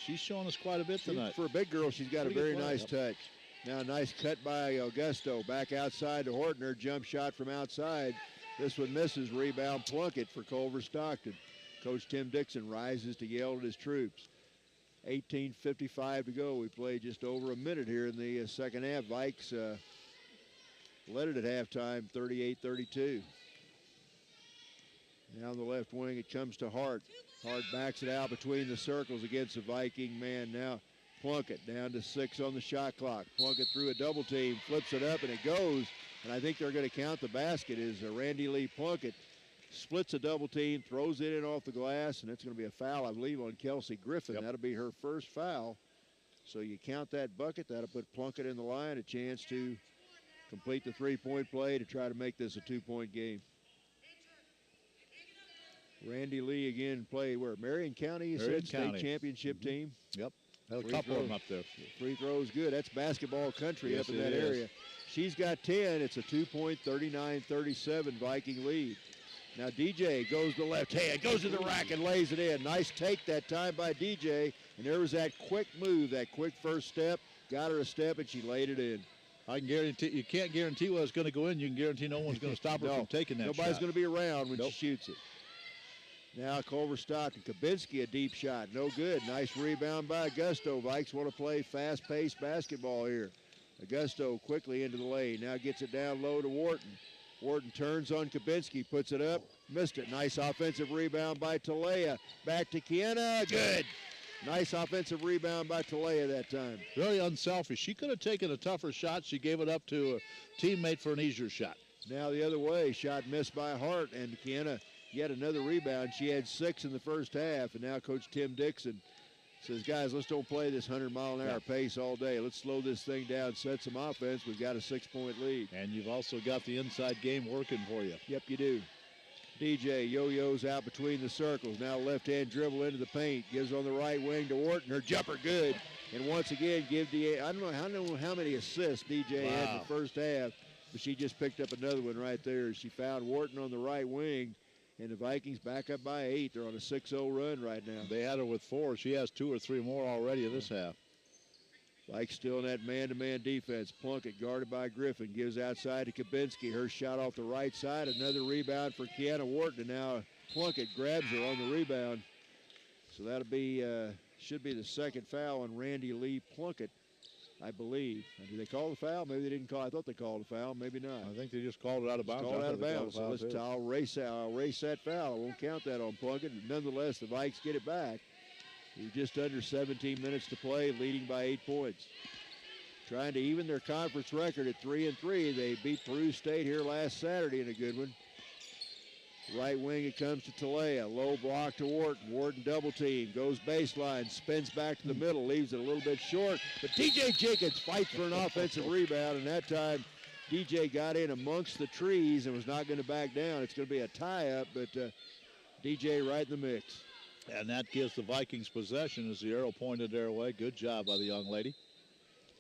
she's showing us quite a bit tonight. For a big girl, she's got a very nice touch. Now a nice cut by Augusto. Back outside to Horton. Her jump shot from outside. This one misses. Rebound Plunkett for Culver Stockton. Coach Tim Dixon rises to yell at his troops. 18:55 to go. We play just over a minute here in the second half. Vikes led it at halftime, 38-32. Now on the left wing, it comes to Hart. Hart backs it out between the circles against the Viking man. Now Plunkett down to 6 on the shot clock. Plunkett through a double team, flips it up, and it goes. And I think they're going to count the basket as Randy Lee Plunkett splits a double team, throws it in off the glass, and it's going to be a foul, I believe, on Kelsey Griffin. Yep. That'll be her first foul. So you count that bucket. That'll put Plunkett in the line, a chance to complete the 3-point play to try to make this a 2-point game. Randy Lee again play where? Marion County, you said, state championship team? Yep. Had a couple of them up there. Free throws good. That's basketball country yes, up in that is. area. She's got 10. It's a 2-point, 39-37 Viking lead. Now DJ goes to the left hand, goes to the rack and lays it in. Nice take that time by DJ. And there was that quick move, that quick first step. Got her a step and she laid it in. I can guarantee, you can't guarantee what's going to go in. You can guarantee no one's going to stop her from taking that Nobody's shot. going to be around when she shoots it. Now Culver Stockton, Kabinski, a deep shot, no good. Nice rebound by Augusto. Vikes want to play fast-paced basketball here. Augusto quickly into the lane. Now gets it down low to Wharton. Wharton turns on Kabinski, puts it up, missed it. Nice offensive rebound by Talea. Back to Kiana, good. Nice offensive rebound by Talea that time. Very unselfish. She could have taken a tougher shot. She gave it up to a teammate for an easier shot. Now the other way, shot missed by Hart, and Kiana yet another rebound. She had 6 in the first half, and now Coach Tim Dixon says, guys, let's don't play this 100-mile-an-hour pace all day. Let's slow this thing down, set some offense. We've got a 6-point lead. And you've also got the inside game working for you. Yep, you do. DJ yo-yos out between the circles. Now left-hand dribble into the paint. Gives on the right wing to Wharton. Her jumper good. And once again, I don't know how many assists DJ had in the first half, but she just picked up another one right there. She found Wharton on the right wing. And the Vikings back up by 8. They're on a 6-0 run right now. They had her with 4. She has 2 or 3 more already in this half. Vikes still in that man-to-man defense. Plunkett guarded by Griffin. Gives outside to Kabinski. Her shot off the right side. Another rebound for Kiana Wharton. And now Plunkett grabs her on the rebound. So that'll be, should be the second foul on Randy Lee Plunkett, I believe. Did they call the foul? Maybe they didn't call. I thought they called a foul. Maybe not. I think they just called it out of bounds. Called out of bounds. So I'll race that foul. I won't count that on Plunkett. Nonetheless, the Vikes get it back. We're just under 17 minutes to play, leading by 8 points. Trying to even their conference record at 3-3. They beat Peru State here last Saturday in a good one. Right wing, it comes to Talea. Low block to Wharton. Wharton double team. Goes baseline. Spins back to the middle. Leaves it a little bit short. But DJ Jenkins fights for an offensive rebound. And that time, DJ got in amongst the trees and was not going to back down. It's going to be a tie-up, but DJ right in the mix. And that gives the Vikings possession as the arrow pointed their way. Good job by the young lady.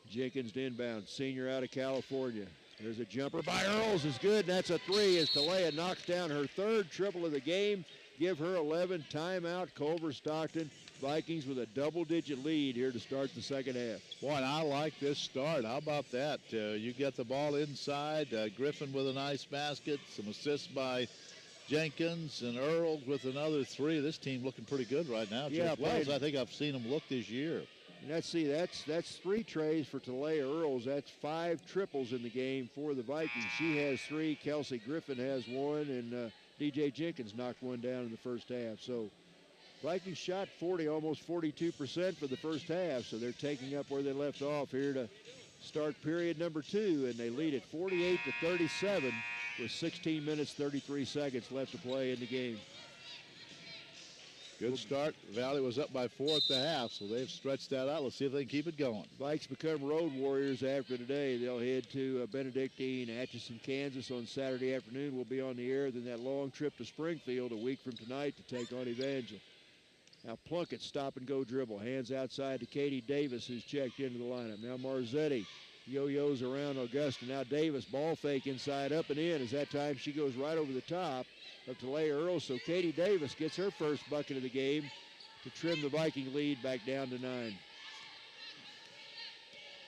Jenkins to inbound. Senior out of California. There's a jumper by Earls is good. That's a 3 as Talea knocks down her 3rd triple of the game. Give her 11. Timeout. Culver Stockton. Vikings with a double-digit lead here to start the second half. Boy, and I like this start. How about that? You get the ball inside. Griffin with a nice basket. Some assists by Jenkins and Earls with another 3. This team looking pretty good right now. Yeah, as well as I think I've seen them look this year. And that's 3 trays for Talea Earls. That's 5 triples in the game for the Vikings. She has 3. Kelsey Griffin has 1, and DJ Jenkins knocked 1 down in the first half. So Vikings shot 40, almost 42% for the first half. So they're taking up where they left off here to start period number 2, and they lead at 48-37 with 16 minutes, 33 seconds left to play in the game. Good start. Valley was up by 4 at the half, so they've stretched that out. Let's see if they can keep it going. Vikes become road warriors after today. They'll head to Benedictine, Atchison, Kansas on Saturday afternoon. We'll be on the air. Then that long trip to Springfield a week from tonight to take on Evangel. Now Plunkett stop-and-go dribble. Hands outside to Katie Davis, who's checked into the lineup. Now Marzetti yo-yos around Augusta. Now Davis, ball fake inside, up and in. As that time she goes right over the top of Talea Earls. So Katie Davis gets her first bucket of the game to trim the Viking lead back down to 9.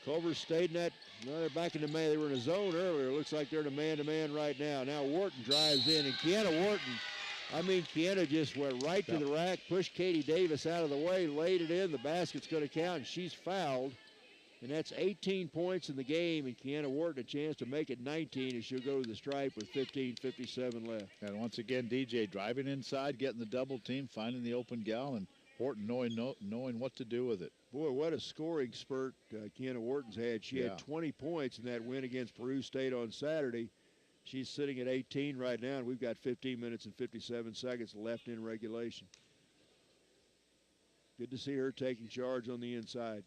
Culver stayed in that. No, they're back in the man. They were in a zone earlier. Looks like they're in a man-to-man right now. Now Wharton drives in, and Kiana just went right to the rack, pushed Katie Davis out of the way, laid it in. The basket's going to count, and she's fouled. And that's 18 points in the game, and Kiana Wharton a chance to make it 19 as she'll go to the stripe with 15:57 left. And once again, DJ driving inside, getting the double team, finding the open gal, and Wharton knowing what to do with it. Boy, what a scoring spurt Kiana Wharton's had. She had 20 points in that win against Peru State on Saturday. She's sitting at 18 right now, and we've got 15 minutes and 57 seconds left in regulation. Good to see her taking charge on the inside.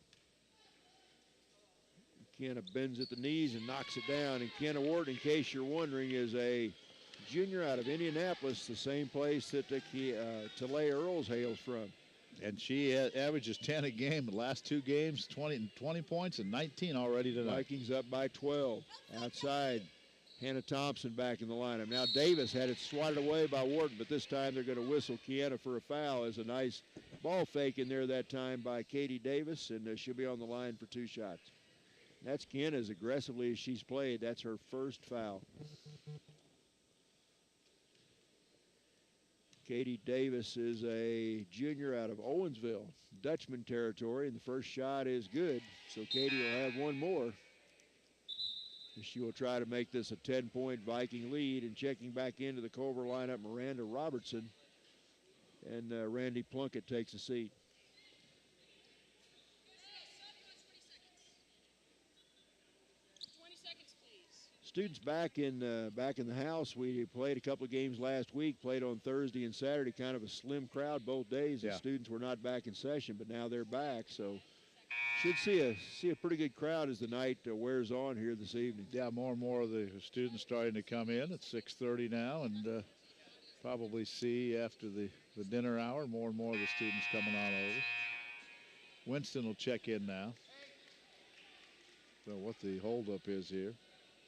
Kiana bends at the knees and knocks it down. And Kiana Wharton, in case you're wondering, is a junior out of Indianapolis, the same place that Talea Earls hails from. And she averages 10 a game. The last 2 games, 20 points and 19 already tonight. Vikings up by 12. Outside, Hannah Thompson back in the lineup. Now Davis had it swatted away by Wharton, but this time they're going to whistle Kiana for a foul. As a nice ball fake in there that time by Katie Davis, and she'll be on the line for 2 shots. That's Kiana as aggressively as she's played. That's her first foul. Katie Davis is a junior out of Owensville, Dutchman territory, and the first shot is good. So Katie will have 1 more. She will try to make this a 10-point Viking lead, and checking back into the Culver lineup, Miranda Robertson, and Randy Plunkett takes a seat. Students back in the house. We played a couple of games last week, played on Thursday and Saturday, kind of a slim crowd both days. The students were not back in session, but now they're back. So should see a pretty good crowd as the night wears on here this evening. Yeah, more and more of the students starting to come in at 6:30 now, and probably see after the dinner hour more and more of the students coming on over. Winston will check in now. So what the holdup is here.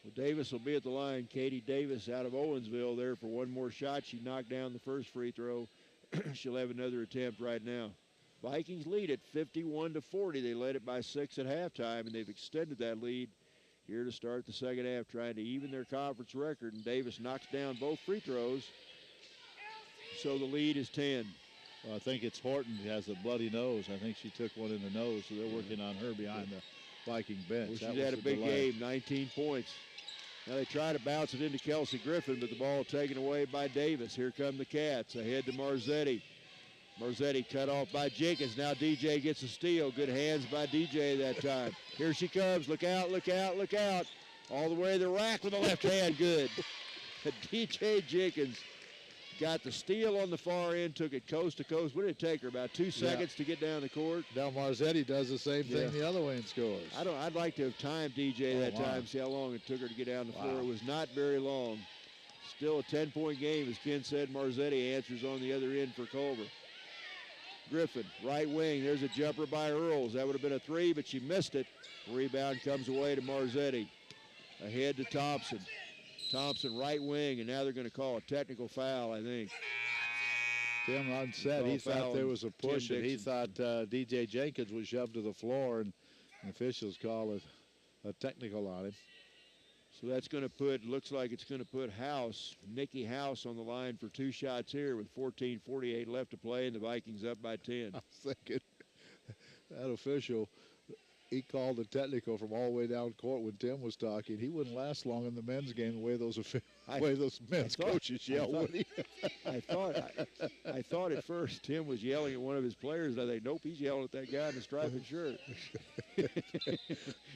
Well, Davis will be at the line. Katie Davis out of Owensville there for one more shot. She knocked down the first free throw. She'll have another attempt right now. Vikings lead it 51-40. They led it by 6 at halftime, and they've extended that lead here to start the second half, trying to even their conference record. And Davis knocks down both free throws, so the lead is 10. Well, I think it's Horton who has a bloody nose. I think she took one in the nose, so they're working on her behind the Viking bench. Well, she's had a big game, 19 points. Now they try to bounce it into Kelsey Griffin, but the ball taken away by Davis. Here come the Cats, ahead to Marzetti. Marzetti cut off by Jenkins. Now DJ gets a steal. Good hands by DJ that time. Here she comes. Look out, look out, look out. All the way to the rack with the left hand. Good. DJ Jenkins got the steal on the far end, took it coast to coast. What did it take her? About 2 seconds to get down the court. Now Marzetti does the same thing the other way and scores. I'd like to have timed DJ that time, see how long it took her to get down the floor. It was not very long. Still a 10-point game, as Ken said. Marzetti answers on the other end for Culver. Griffin, right wing. There's a jumper by Earls. That would have been a three, but she missed it. Rebound comes away to Marzetti. Ahead to Thompson. Thompson, right wing, and now they're going to call a technical foul, I think. Tim Hunt said he thought there was a push, and he thought DJ Jenkins was shoved to the floor, and officials call it a technical on him. So that's going to put, looks like it's going to put Nikki House on the line for 2 shots here with 14:48 left to play, and the Vikings up by 10. I was thinking that official, he called a technical from all the way down court when Tim was talking. He wouldn't last long in the men's game the way those men's coaches yell, would he? I thought at first Tim was yelling at one of his players. I think, nope, he's yelling at that guy in the striped shirt.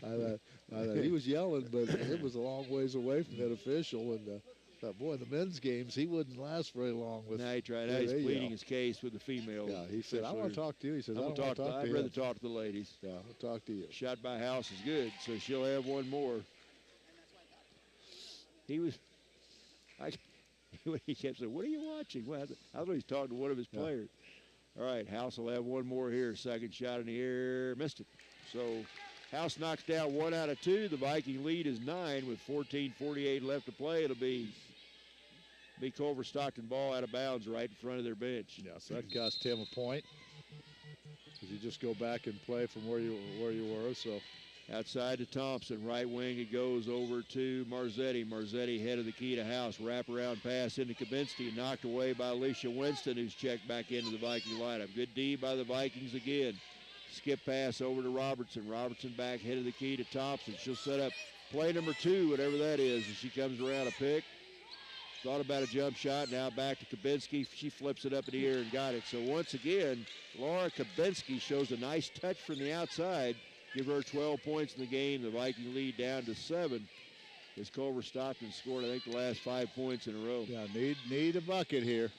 I thought he was yelling, but it was a long ways away from that official. And thought, boy, in the men's games, he wouldn't last very long. Now he tried. Now he's pleading his case with the female. Yeah, he said, I want to talk to you. He says, I'd rather talk to the ladies. Yeah, I'll talk to you. Shot by House is good, so she'll have one more. He kept saying, what are you watching? Well, I thought he was talking to one of his players. All right, House will have one more here. Second shot in the air, missed it. So House knocks down 1 out of 2. The Viking lead is 9 with 14:48 left to play. It'll be Culver Stockton ball out of bounds right in front of their bench. Yeah, so that cost Tim a point. Because you just go back and play from where you were. So outside to Thompson, right wing, it goes over to Marzetti. Marzetti head of the key to House. Wraparound pass into Kabinski, knocked away by Alicia Winston, who's checked back into the Viking lineup. Good D by the Vikings again. Skip pass over to Robertson. Robertson back head of the key to Thompson. She'll set up play number 2, whatever that is, as she comes around a pick. Thought about a jump shot. Now back to Kabinski. She flips it up in the air and got it. So once again, Laura Kabinski shows a nice touch from the outside. Give her 12 points in the game. The Viking lead down to 7. As Culver Stockton scored, I think, the last 5 points in a row. Yeah, need a bucket here.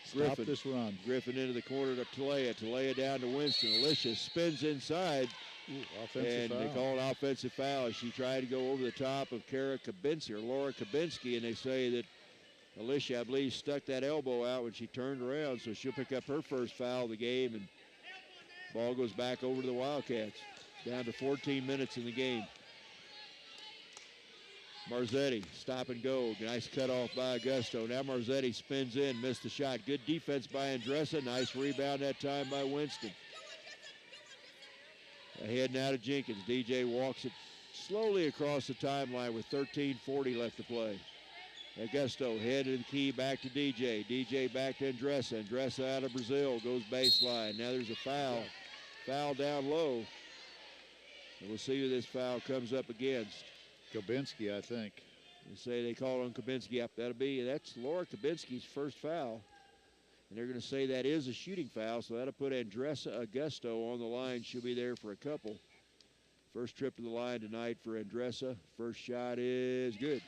Stop this run. Griffin into the corner to Talea. Talea down to Winston. Alicia spins inside. Offensive foul. They call an offensive foul as she tried to go over the top of Laura Kabinski, and they say that Alicia, I believe, stuck that elbow out when she turned around, so she'll pick up her first foul of the game, and ball goes back over to the Wildcats. Down to 14 minutes in the game. Marzetti, stop and go. Nice cutoff by Augusto. Now Marzetti spins in, missed the shot. Good defense by Andressa. Nice rebound that time by Winston. Ahead now to Jenkins. DJ walks it slowly across the timeline with 13:40 left to play. Augusto head to the key, back to DJ. DJ back to Andressa. Andressa out of Brazil, goes baseline. Now there's a foul. Foul down low. And we'll see who this foul comes up against. Kabinski, I think. They say they call on Kabinski. Yep, that's Laura Kabinski's first foul. And they're going to say that is a shooting foul, so that'll put Andressa Augusto on the line. She'll be there for a couple. First trip to the line tonight for Andressa. First shot is good.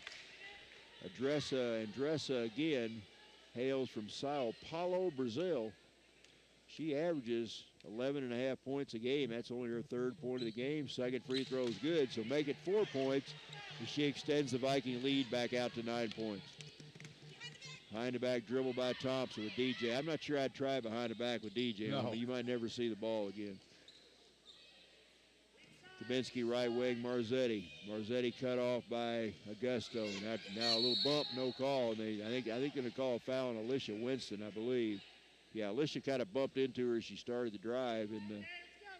Andressa again hails from Sao Paulo, Brazil. She averages 11.5 points a game. That's only her third point of the game. Second free throw is good, so make it 4 points. And she extends the Viking lead back out to 9 points. Behind the back dribble by Thompson with DJ. I'm not sure I'd try behind the back with DJ. No. You might never see the ball again. Kabinski right wing, Marzetti. Marzetti cut off by Augusto. Now a little bump, no call. And I think they're going to call a foul on Alicia Winston, I believe. Yeah, Alicia kind of bumped into her as she started the drive, and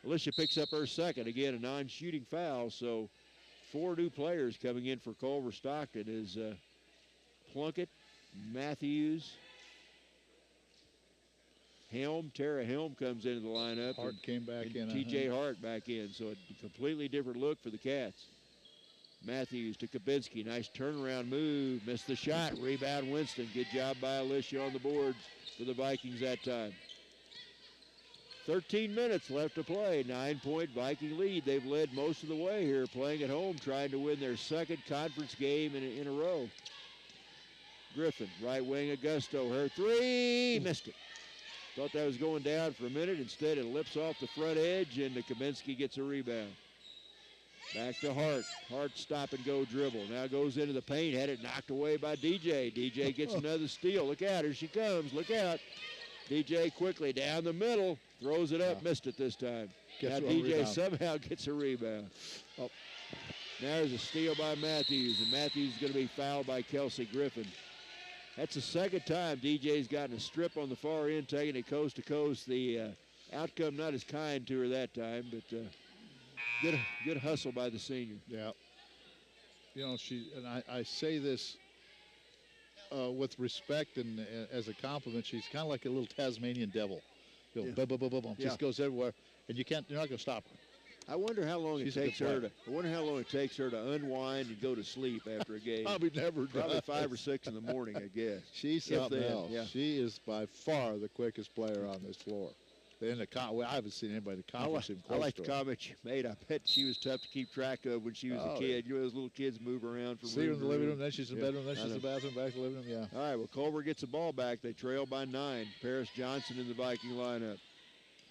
Alicia picks up her second. Again, a non-shooting foul, so 4 new players coming in for Culver Stockton is Plunkett, Matthews, Helm. Tara Helm comes into the lineup. Hart came back in. T.J. Hart back in, so a completely different look for the Cats. Matthews to Kabinski. Nice turnaround move. Missed the shot. Rebound Winston. Good job by Alicia on the boards for the Vikings that time. 13 minutes left to play. 9-point Viking lead. They've led most of the way here, playing at home, trying to win their second conference game in a row. Griffin, right wing, Augusto. Her three. Missed it. Thought that was going down for a minute. Instead, it lips off the front edge, and Kabinski gets a rebound. Back to Hart. Hart stop and go dribble. Now goes into the paint. Had it knocked away by DJ. DJ gets another steal. Look out. Here she comes. Look out. DJ quickly down the middle. Throws it up. Missed it this time. Now DJ somehow gets a rebound. Oh. Now there's a steal by Matthews. And Matthews is going to be fouled by Kelsey Griffin. That's the second time DJ's gotten a strip on the far end, taking it coast to coast. The outcome not as kind to her that time, but good hustle by the senior. Yeah. You know, I say this with respect and as a compliment. She's kind of like a little Tasmanian devil. You know, just goes everywhere, and you're not going to stop her. I wonder how long it takes her to unwind and go to sleep after a game. Probably never. Probably 5 or 6 in the morning, I guess. She's something else. Yeah. She is by far the quickest player on this floor. I haven't seen anybody in the conference even close I like to the comment you made. I bet she was tough to keep track of when she was a kid. You know, those little kids move around from room in the living room, then she's in the bedroom, then she's in the bathroom, back to the living room. Yeah. All right. Well, Culver gets the ball back. They trail by 9. Paris Johnson in the Viking lineup.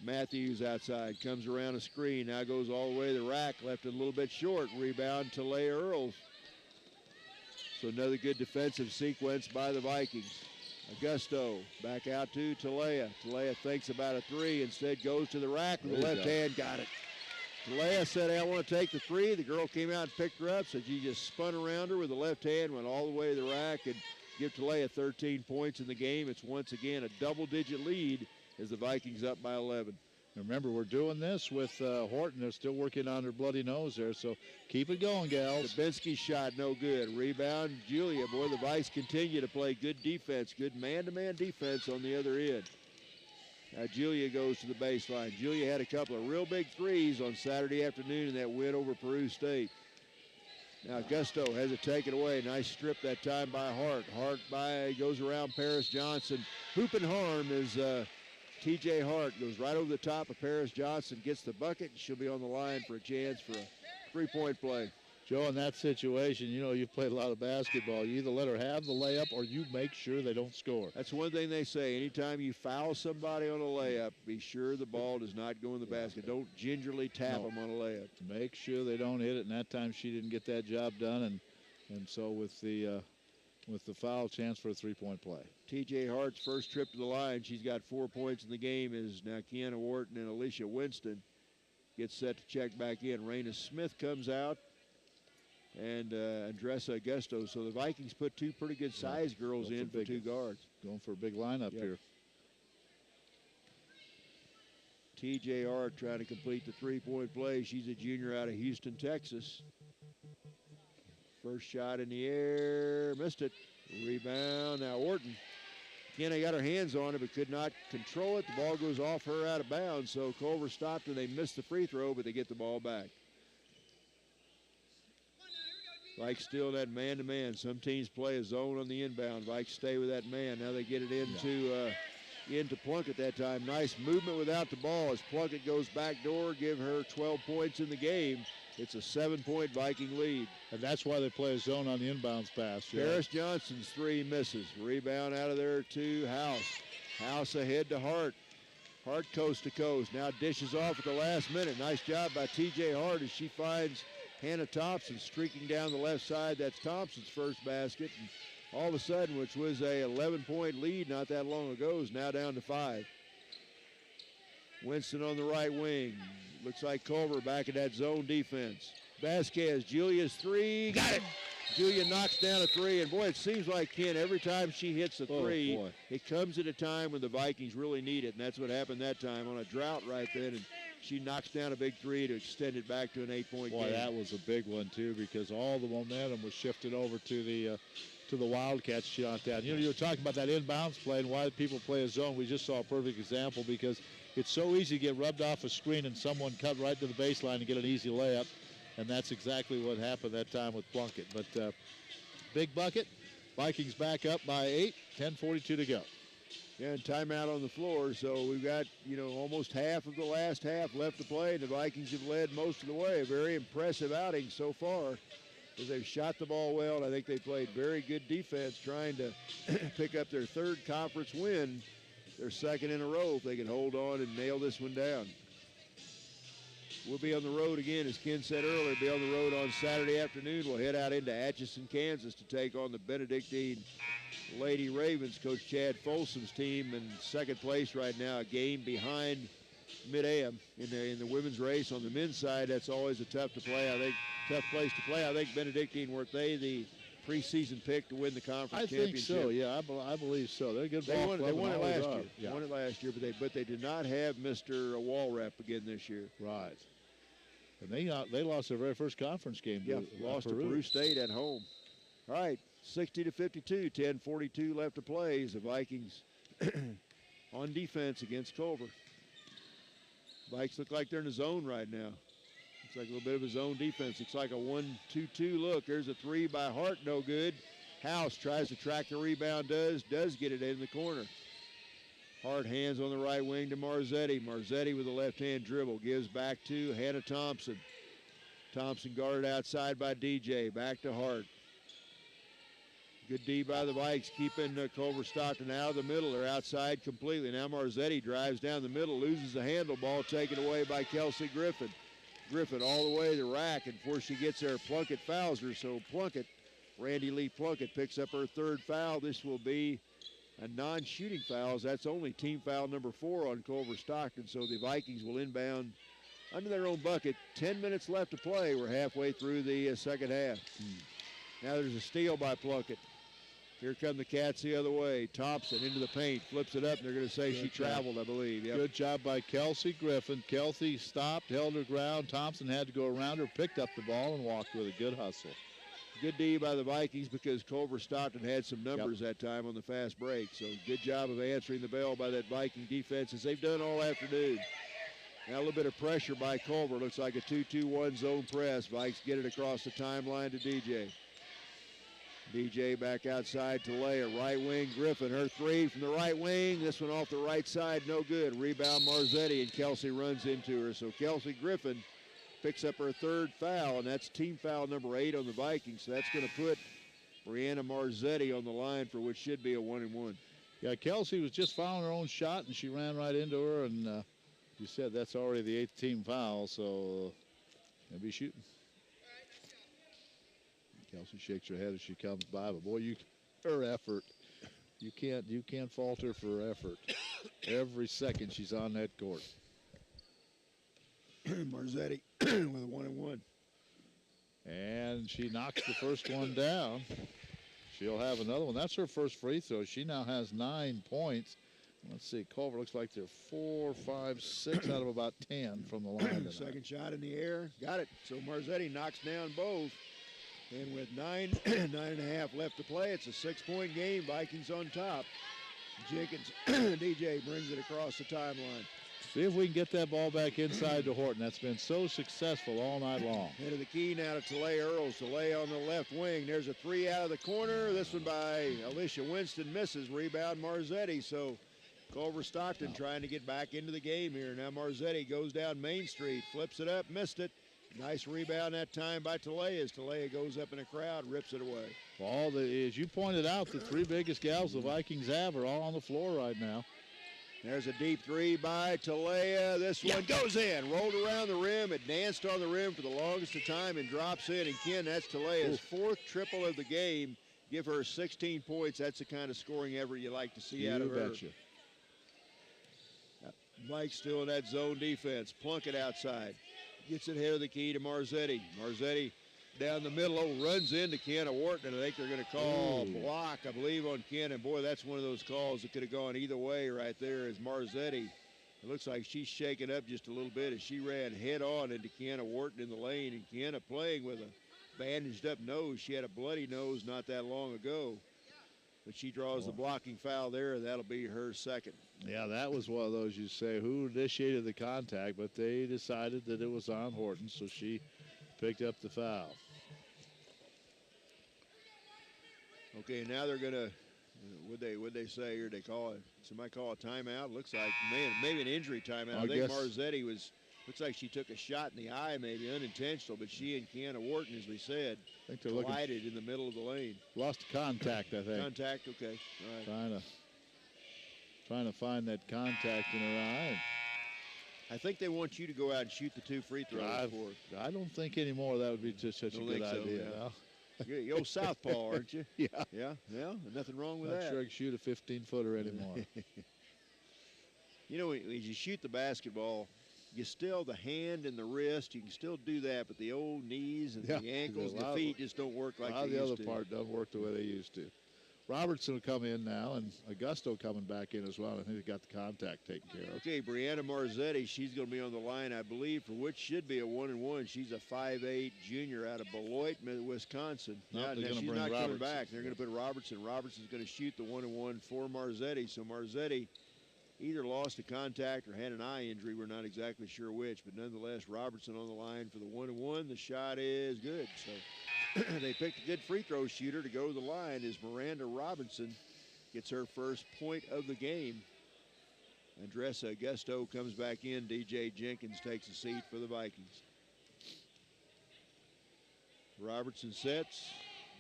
Matthews outside, comes around a screen, now goes all the way to the rack, left it a little bit short. Rebound to Leia Earls. So another good defensive sequence by the Vikings. Augusto back out to Talea. Talea thinks about a 3, instead goes to the rack with the left hand, got it. Talea said, "Hey, I want to take the 3. The girl came out and picked her up, so she just spun around her with the left hand, went all the way to the rack, and give Talea 13 points in the game. It's once again a double-digit lead as the Vikings up by 11. Remember, we're doing this with Horton. They're still working on their bloody nose there, so keep it going, gals. Kabinski's shot no good. Rebound, Julia. Boy, the Vikes continue to play good defense, good man-to-man defense on the other end. Now Julia goes to the baseline. Julia had a couple of real big threes on Saturday afternoon in that win over Peru State. Now Augusto has it taken away. Nice strip that time by Hart. Hart goes around Paris Johnson. Hoop and harm is T.J. Hart goes right over the top of Paris Johnson, gets the bucket, and she'll be on the line for a chance for a 3-point play. Joe, in that situation, you know, you've played a lot of basketball. You either let her have the layup or you make sure they don't score. That's one thing they say. Anytime you foul somebody on a layup, be sure the ball does not go in the basket. Don't gingerly tap them on a layup. Make sure they don't hit it, and that time she didn't get that job done, and so with the foul, chance for a 3-point play. T.J. Hart's first trip to the line, she's got 4 points in the game, is now Kiana Wharton and Alicia Winston gets set to check back in. Raina Smith comes out, and Andressa Augusto. So the Vikings put 2 pretty good size girls in for 2 guards. Going for a big lineup here. T.J. Hart trying to complete the 3-point play. She's a junior out of Houston, Texas. First shot in the air, missed it. Rebound, now Wharton. Kenna got her hands on it, but could not control it. The ball goes off her out of bounds, so Culver stopped and they missed the free throw, but they get the ball back. Vikes still in that man-to-man. Some teams play a zone on the inbound. Vikes stay with that man. Now they get it into Plunkett that time. Nice movement without the ball as Plunkett goes back door, give her 12 points in the game. It's a 7-point Viking lead. And that's why they play a zone on the inbounds pass. Paris Johnson's three misses. Rebound out of there to House. House ahead to Hart. Hart coast to coast. Now dishes off at the last minute. Nice job by T.J. Hart as she finds Hannah Thompson streaking down the left side. That's Thompson's first basket. And all of a sudden, which was a 11-point lead not that long ago, is now down to 5. Winston on the right wing. Looks like Culver back in that zone defense. Vasquez, Julia's three. Got it! Julia knocks down a three, and boy, it seems like, Ken, every time she hits a three, it comes at a time when the Vikings really need it, and that's what happened that time on a drought right then, and she knocks down a big three to extend it back to an 8-point game. Boy, that was a big one, too, because all the momentum was shifted over to the Wildcats shot down. You know, you were talking about that inbounds play and why people play a zone. We just saw a perfect example because it's so easy to get rubbed off a screen and someone cut right to the baseline and get an easy layup. And that's exactly what happened that time with Plunkett. But big bucket. Vikings back up by 8, 10:42 to go. Yeah, and timeout on the floor. So we've got, almost half of the last half left to play. And the Vikings have led most of the way. A very impressive outing so far as they've shot the ball well. And I think they played very good defense trying to pick up their third conference win, their second in a row if they can hold on and nail this one down. We'll be on the road again, as Ken said earlier, be on the road on Saturday afternoon. We'll head out into Atchison, Kansas to take on the Benedictine Lady Ravens. Coach Chad Folsom's team in second place right now, a game behind Mid-Am in the women's race. On the men's side, that's always a tough place to play. I think Benedictine, weren't they the preseason pick to win the conference championship? I think so, yeah, I believe so. They're a good ball club. They won it last year. Yeah. Won it last year, but they did not have Mr. Walrep again this year. Right. And they lost their very first conference game. Lost to Peru State at home. All right, 60-52, 10:42 left to play. The Vikings on defense against Culver. Vikes look like they're in the zone right now. Looks like a little bit of a zone defense. Looks like a 1-2-2 look. There's a three by Hart, no good. House tries to track the rebound, does get it in the corner. Hart hands on the right wing to Marzetti. Marzetti with a left-hand dribble. Gives back to Hannah Thompson. Thompson guarded outside by DJ. Back to Hart. Good D by the Vikes, keeping Culver Stockton out of the middle. They're outside completely. Now Marzetti drives down the middle, loses the handle. Ball taken away by Kelsey Griffin. Griffin all the way to the rack, and before she gets there, Plunkett fouls her. So Plunkett, Randy Lee Plunkett, picks up her third foul. This will be a non-shooting foul. That's only team foul number 4 on Culver Stockton. So the Vikings will inbound under their own bucket. 10 minutes left to play. We're halfway through the second half. Now there's a steal by Plunkett. Here come the Cats the other way. Thompson into the paint, flips it up, and they're going to say she traveled, I believe. Yep. Good job by Kelsey Griffin. Kelsey stopped, held her ground. Thompson had to go around her, picked up the ball, and walked with a good hustle. Good D by the Vikings because Culver Stockton had some numbers that time on the fast break. So good job of answering the bell by that Viking defense as they've done all afternoon. Now a little bit of pressure by Culver. Looks like a 2-2-1 zone press. Vikes get it across the timeline to DJ. DJ back outside to Leia. Right wing, Griffin. Her three from the right wing. This one off the right side, no good. Rebound Marzetti, and Kelsey runs into her. So Kelsey Griffin picks up her third foul, and that's team foul number 8 on the Vikings. So that's going to put Brianna Marzetti on the line for what should be a 1-and-1. Yeah, Kelsey was just fouling her own shot, and she ran right into her, and you said that's already the 8th team foul, so they'll be shooting. Kelsey shakes her head as she comes by, but boy, her effort, you can't fault her for her effort. Every second she's on that court. Marzetti with a 1-and-1. And she knocks the first one down. She'll have another one. That's her first free throw. She now has 9 points. Let's see, Culver looks like they're 4, 5, 6 out of about 10 from the line. Second shot in the air, got it. So Marzetti knocks down both. And with 9.5 left to play, it's a 6-point game. Vikings on top. Jenkins, DJ brings it across the timeline. See if we can get that ball back inside to Horton. That's been so successful all night long. Head of the key now to Talia Earls. Talia on the left wing. There's a three out of the corner. This one by Alicia Winston misses. Rebound Marzetti. So Culver Stockton trying to get back into the game here. Now Marzetti goes down Main Street, flips it up, missed it. Nice rebound that time by Talia as Talia goes up in a crowd, rips it away. Well, as you pointed out, the three biggest gals the Vikings have are all on the floor right now. There's a deep three by Talia. This one goes in, rolled around the rim. It danced on the rim for the longest of time and drops in. And Ken, that's Talia's fourth triple of the game. Give her 16 points. That's the kind of scoring effort you like to see out of her. Betcha. Mike's still in that zone defense. Plunkett outside. Gets it head of the key to Marzetti. Marzetti down the middle, runs into Kiana Wharton, and I think they're going to call block, I believe, on Ken. And boy, that's one of those calls that could have gone either way right there as Marzetti. It looks like she's shaken up just a little bit as she ran head on into Kiana Wharton in the lane. And Kiana playing with a bandaged up nose. She had a bloody nose not that long ago. But she draws the blocking foul there, and that'll be her second. Yeah, that was one of those you say, who initiated the contact, but they decided that it was on Horton, so she picked up the foul. Okay, now they're gonna. Would they say here? They call it. Somebody call a timeout. Looks like maybe an injury timeout. I think Marzetti was. Looks like she took a shot in the eye, maybe unintentional, but she and Kiana Wharton, as we said, collided in the middle of the lane. Lost contact, I think. Contact. Okay. All right. Trying to find that contact in her eye. I think they want you to go out and shoot the two free throws for her. I don't think anymore that would be just such a good idea. Yeah. You're old southpaw, aren't you? Yeah. Yeah. Nothing wrong with Not that. sure I can shoot a 15-footer anymore. You know, when you shoot the basketball, you still the hand and the wrist. You can still do that, but the old knees and the ankles, the feet just don't work like they used to. The other part doesn't work the way they used to. Robertson will come in now, and Augusto coming back in as well. I think they got the contact taken care of. Okay, Brianna Marzetti, she's going to be on the line, I believe, for which should be a 1-and-1. She's a 5'8" junior out of Beloit, Wisconsin. No, she's not coming back. They're going to put Robertson. Robertson's going to shoot the 1-and-1 for Marzetti. So Marzetti either lost a contact or had an eye injury. We're not exactly sure which, but nonetheless, Robertson on the line for the 1-and-1. The shot is good. So they picked a good free throw shooter to go to the line as Miranda Robinson gets her first point of the game. Andressa Augusto comes back in. DJ Jenkins takes a seat for the Vikings. Robertson sets,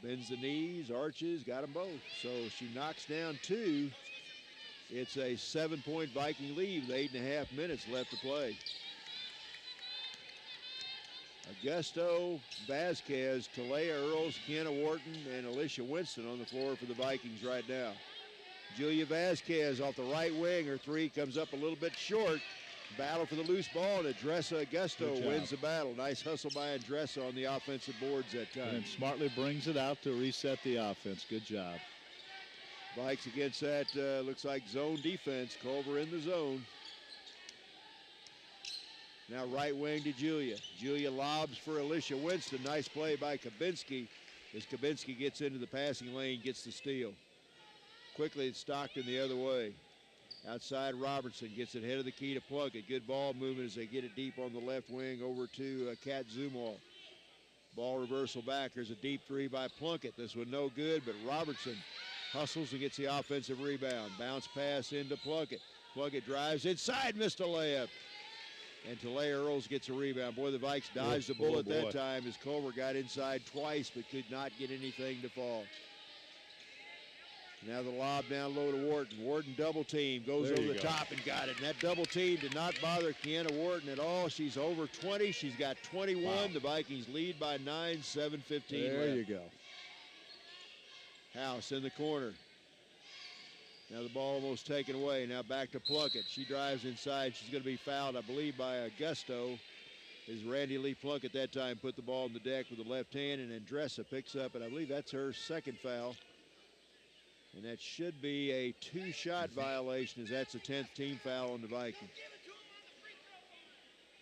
bends the knees, arches, got them both. So she knocks down two. It's a 7-point Viking lead with 8.5 minutes left to play. Augusto, Vasquez, Talia Earls, Kiana Wharton, and Alicia Winston on the floor for the Vikings right now. Julia Vasquez off the right wing. Her three comes up a little bit short. Battle for the loose ball, and Andressa Augusto wins the battle. Nice hustle by Andressa on the offensive boards that time. And smartly brings it out to reset the offense. Good job. Vikes against that, looks like zone defense. Culver in the zone. Now right wing to Julia. Julia lobs for Alicia Winston. Nice play by Kabinski as Kabinski gets into the passing lane, gets the steal. Quickly it's Stockton the other way. Outside Robertson gets it head of the key to Plunkett. Good ball movement as they get it deep on the left wing over to Kat Zumwalt. Ball reversal back. There's a deep three by Plunkett. This one no good, but Robertson hustles and gets the offensive rebound. Bounce pass into Plunkett. Plunkett drives inside, missed a layup. And Talia Earls gets a rebound. Boy, the Vikes dodged the bullet that time as Culver got inside twice but could not get anything to fall. Now the lob down low to Wharton. Wharton double team, goes over the top and got it. And that double team did not bother Kiana Wharton at all. She's over 20. She's got 21. Wow. The Vikings lead by 9, 7:15 There left. you go. House in the corner. Now the ball almost taken away. Now back to Plunkett. She drives inside. She's going to be fouled, I believe, by Augusto. As Randy Lee Plunkett that time put the ball on the deck with the left hand, and Andressa picks up, and I believe that's her second foul. And that should be a two-shot violation, as that's a 10th team foul on the Vikings.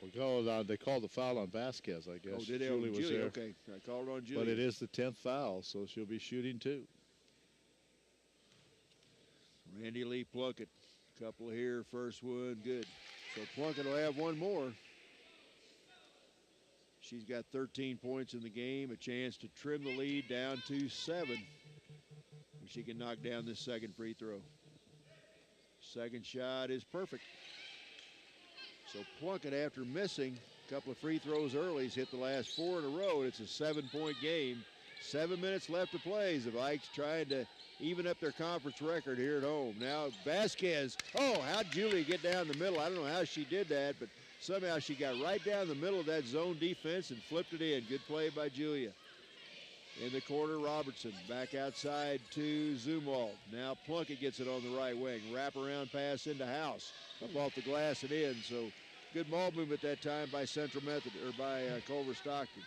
They called the foul on Vasquez, I guess. Oh, did they? Julie was there. Okay, I called it on Julie. But it is the 10th foul, so she'll be shooting two. Randy Lee Plunkett, couple here, first one, good. So Plunkett will have one more. She's got 13 points in the game, a chance to trim the lead down to 7. And she can knock down this second free throw. Second shot is perfect. So Plunkett, after missing a couple of free throws early, has hit the last 4 in a row. It's a 7-point game. 7 minutes left to play as the Vikes trying to even up their conference record here at home. Now Vasquez, how'd Julia get down the middle? I don't know how she did that, but somehow she got right down the middle of that zone defense and flipped it in. Good play by Julia. In the corner, Robertson back outside to Zumwalt. Now Plunkett gets it on the right wing. Wraparound pass into House. Up off the glass and in. So good ball movement that time by Central Methodist, or by Culver Stockton.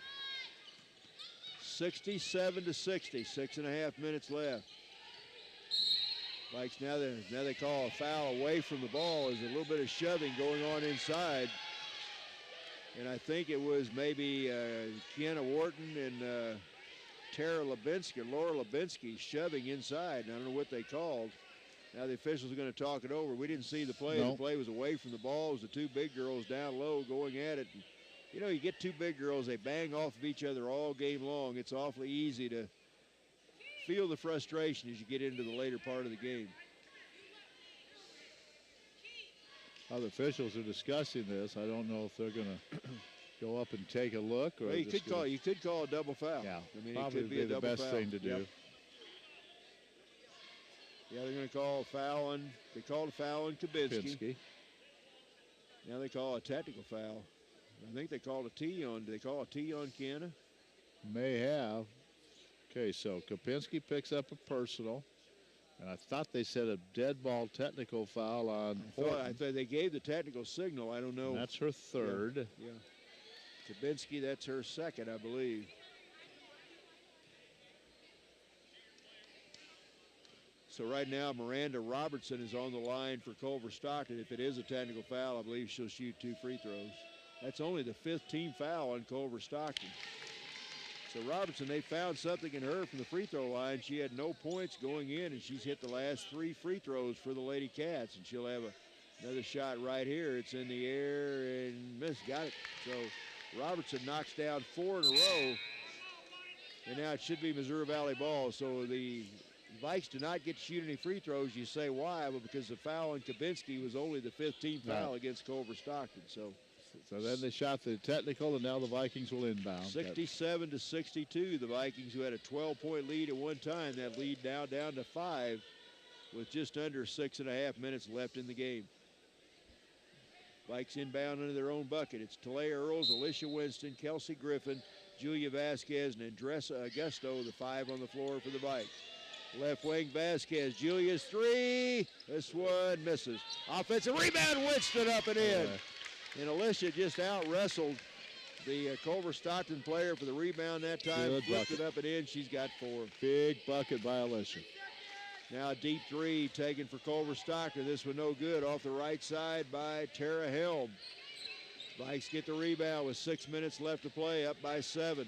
67-60, 6.5 minutes left. Vikes now they call a foul away from the ball. There's a little bit of shoving going on inside. And I think it was maybe Kiana Wharton and Laura Lubinsky shoving inside. And I don't know what they called. Now the officials are going to talk it over. We didn't see the play. No. The play was away from the ball. It was the two big girls down low going at it. And, you know, you get two big girls, they bang off of each other all game long. It's awfully easy to feel the frustration as you get into the later part of the game. How the officials are discussing this, I don't know if they're going to go up and take a look, or well, you could call a double foul. Yeah, I mean, probably it could be a double the best foul. thing to do. Yep. Yeah, they're going to call a foul on. They called a foul on Kabinski. Now they call a technical foul. I think they called a T on. Did they call a T on Kiana? May have. Okay, so Kapinski picks up a personal, and I thought they said a dead ball technical foul on Horton. I thought they gave the technical signal. I don't know. And that's her third. Yeah. Kabinski, that's her second, I believe. So right now, Miranda Robertson is on the line for Culver Stockton. If it is a technical foul, I believe she'll shoot 2 free throws. That's only the 5th team foul on Culver Stockton. So Robertson, they found something in her from the free throw line. She had no points going in, and she's hit the last 3 free throws for the Lady Cats, and she'll have another shot right here. It's in the air and missed. Got it. So Robertson knocks down 4 in a row, and now it should be Missouri Valley ball. So the Vikes do not get to shoot any free throws. You say why? Well, because the foul on Kabinski was only the 5th team foul against Culver Stockton. So then they shot the technical, and now the Vikings will inbound. 67-62. The Vikings, who had a 12-point lead at one time, that lead now down to 5 with just under 6.5 minutes left in the game. Vikes inbound under their own bucket. It's Talia Earls, Alicia Winston, Kelsey Griffin, Julia Vasquez, and Andressa Augusto, the 5 on the floor for the Vikes. Left wing Vasquez, Julia's 3. This one misses. Offensive rebound, Winston up and in. And Alicia just out-wrestled the Culver Stockton player for the rebound that time. Flipped it up and in. She's got 4. Big bucket by Alicia. Now a deep 3 taken for Culver Stockton. This one no good. Off the right side by Tara Helm. Vikes get the rebound with 6 minutes left to play, up by 7.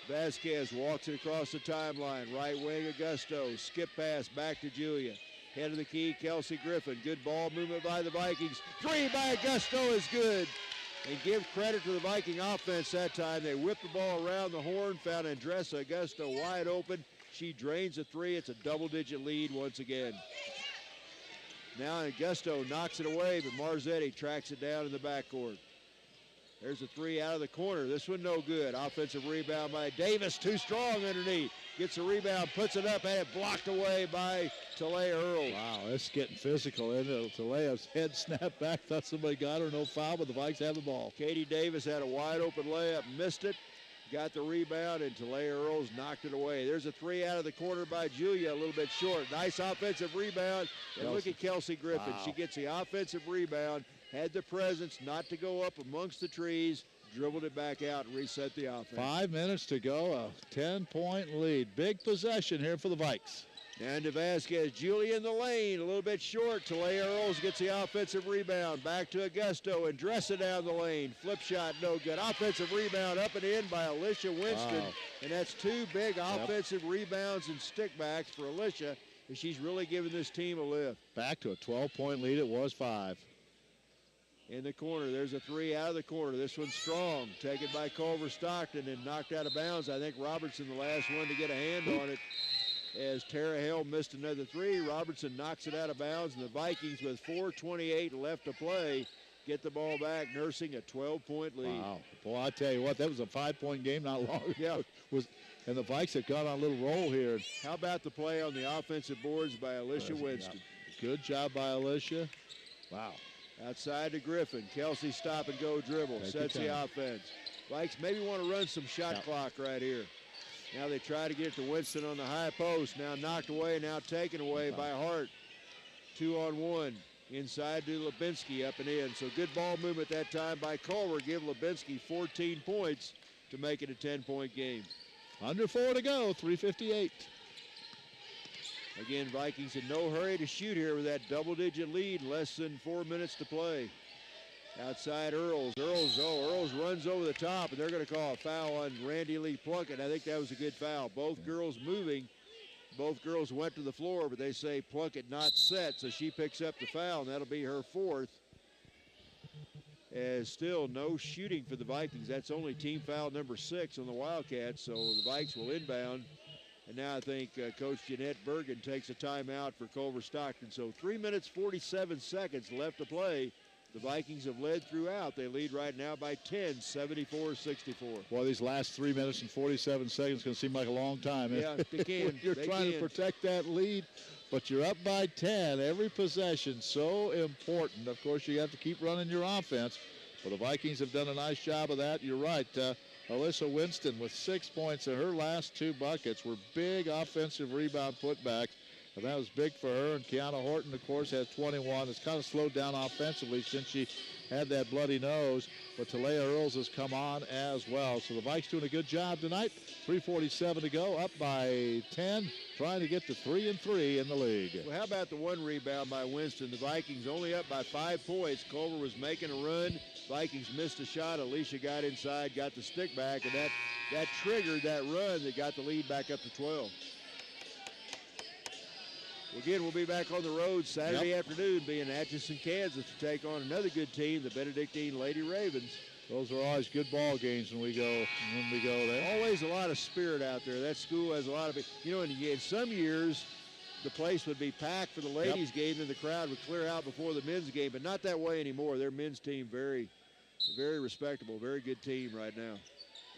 Vasquez walks it across the timeline. Right wing Augusto. Skip pass back to Julia. Head of the key, Kelsey Griffin. Good ball movement by the Vikings. 3 by Augusto is good. And give credit to the Viking offense that time. They whipped the ball around the horn, found Andressa Augusto wide open. She drains a 3. It's a double-digit lead once again. Now Augusto knocks it away, but Marzetti tracks it down in the backcourt. There's a 3 out of the corner. This one no good. Offensive rebound by Davis, too strong underneath. Gets the rebound, puts it up, and it blocked away by Talia Earl. Wow, it's getting physical. And Talia's head snapped back. Thought somebody got her. No foul, but the Vikes have the ball. Katie Davis had a wide open layup, missed it. Got the rebound, and Talia Earls knocked it away. There's a 3 out of the corner by Julia, a little bit short. Nice offensive rebound. And look at Kelsey Griffin. Wow. She gets the offensive rebound, had the presence not to go up amongst the trees, dribbled it back out and reset the offense. 5 minutes to go, a 10-point lead. Big possession here for the Vikes. And to Vasquez, Julia in the lane, a little bit short. Talia Earls gets the offensive rebound. Back to Augusto and Dressa down the lane. Flip shot, no good. Offensive rebound up and in by Alicia Winston. Wow. And that's 2 big offensive rebounds and stickbacks for Alicia. And she's really giving this team a lift. Back to a 12-point lead. It was 5. in the corner. There's a three out of the corner. This one's strong. Taken by Culver Stockton and knocked out of bounds. I think Robertson the last one to get a hand on it. As Tara Hale missed another three, Robertson knocks it out of bounds, and the Vikings with 4:28 left to play get the ball back, nursing a 12-point lead. Wow. Boy, I tell you what, that was a 5-point game not long ago. Yeah. And the Vikes have got on a little roll here. How about the play on the offensive boards by Alicia Winston? Good job by Alicia. Wow. Outside to Griffin. Kelsey stop and go dribble. Sets the offense. Vikes maybe want to run some shot clock right here. Now they try to get it to Winston on the high post. Now knocked away, now taken away by Hart. 2-on-1. Inside to Lubinsky, up and in. So good ball movement that time by Culver. Give Lubinsky 14 points to make it a 10-point game. Under 4 to go, 3:58. Again, Vikings in no hurry to shoot here with that double-digit lead. Less than 4 minutes to play. Outside Earls. Earls runs over the top, and they're going to call a foul on Randy Lee Plunkett. I think that was a good foul. Both girls moving. Both girls went to the floor, but they say Plunkett not set, so she picks up the foul, and that'll be her fourth. As still no shooting for the Vikings. That's only team foul number 6 on the Wildcats, so the Vikes will inbound. And now I think Coach Jeanette Bergen takes a timeout for Culver Stockton. So 3 minutes, 47 seconds left to play. The Vikings have led throughout. They lead right now by 10, 74-64. Boy, these last 3 minutes and 47 seconds can seem like a long time. Yeah, they can. You're trying to protect that lead, but you're up by 10. Every possession so important. Of course, you have to keep running your offense, but the Vikings have done a nice job of that. You're right. Alyssa Winston with 6 points, and her last 2 buckets were big offensive rebound putbacks. And that was big for her. And Kiana Horton, of course, has 21. It's kind of slowed down offensively since she had that bloody nose. But Talia Earls has come on as well. So the Vikes doing a good job tonight. 3:47 to go, up by 10, trying to get to 3-3 in the league. Well, how about the one rebound by Winston? The Vikings only up by 5 points. Culver was making a run. Vikings missed a shot. Alicia got inside, got the stick back, and that triggered that run that got the lead back up to 12. Again, we'll be back on the road Saturday afternoon, being Atchison, Kansas, to take on another good team, the Benedictine Lady Ravens. Those are always good ball games when we go there. Always a lot of spirit out there. That school has a lot of it. You know, in some years, the place would be packed for the ladies' game, and the crowd would clear out before the men's game, but not that way anymore. Their men's team very, very respectable, very good team right now.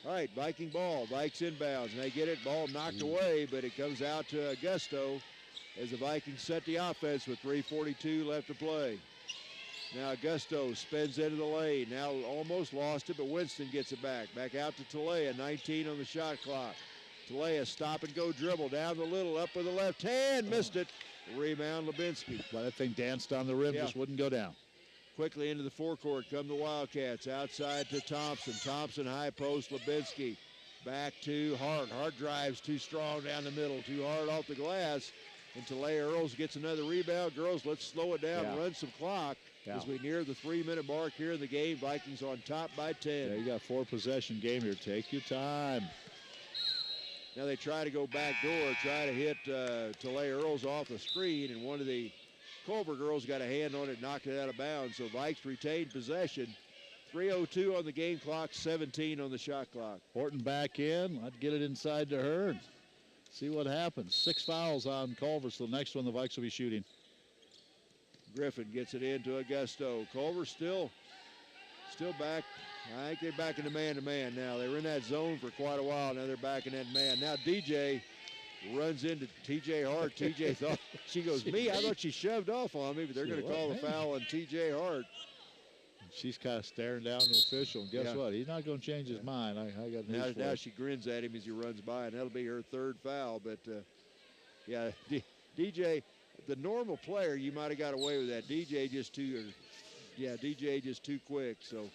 All right, Viking ball. Vikes inbounds, and they get it. Ball knocked away, but it comes out to Augusto as the Vikings set the offense with 3:42 left to play. Now Augusto spins into the lane. Now almost lost it, but Winston gets it back. Back out to Talea, 19 on the shot clock. Talea stop and go dribble down the little, up with the left hand, missed it. Rebound Lubinsky. Well, that thing danced on the rim, just wouldn't go down. Quickly into the forecourt come the Wildcats. Outside to Thompson. Thompson high post, Lubinsky. Back to Hart. Hart drives too strong down the middle, too hard off the glass. And Talia Earls gets another rebound. Girls, let's slow it down, run some clock as we near the 3-minute mark here in the game. Vikings on top by 10. Yeah, you got a 4-possession game here. Take your time. Now they try to go back door, try to hit Talia Earls off the screen, and one of the Culver girls got a hand on it, knocked it out of bounds. So Vikes retained possession. 3:02 on the game clock, 17 on the shot clock. Horton back in. I'd get it inside to her and see what happens. 6 fouls on Culver, so the next one the Vikes will be shooting. Griffin gets it into Augusto. Culver still back. I think they're back in the man-to-man now. They were in that zone for quite a while. Now they're back in that man. Now DJ runs into TJ Hart. TJ thought, she goes, me? I thought she shoved off on me, but they're going to call the foul on TJ Hart. She's kind of staring down the official, and guess what? He's not going to change his mind. I got news for now you. she grins at him as he runs by, and that'll be her 3rd foul. But, DJ, the normal player, you might have got away with that. DJ just too quick. So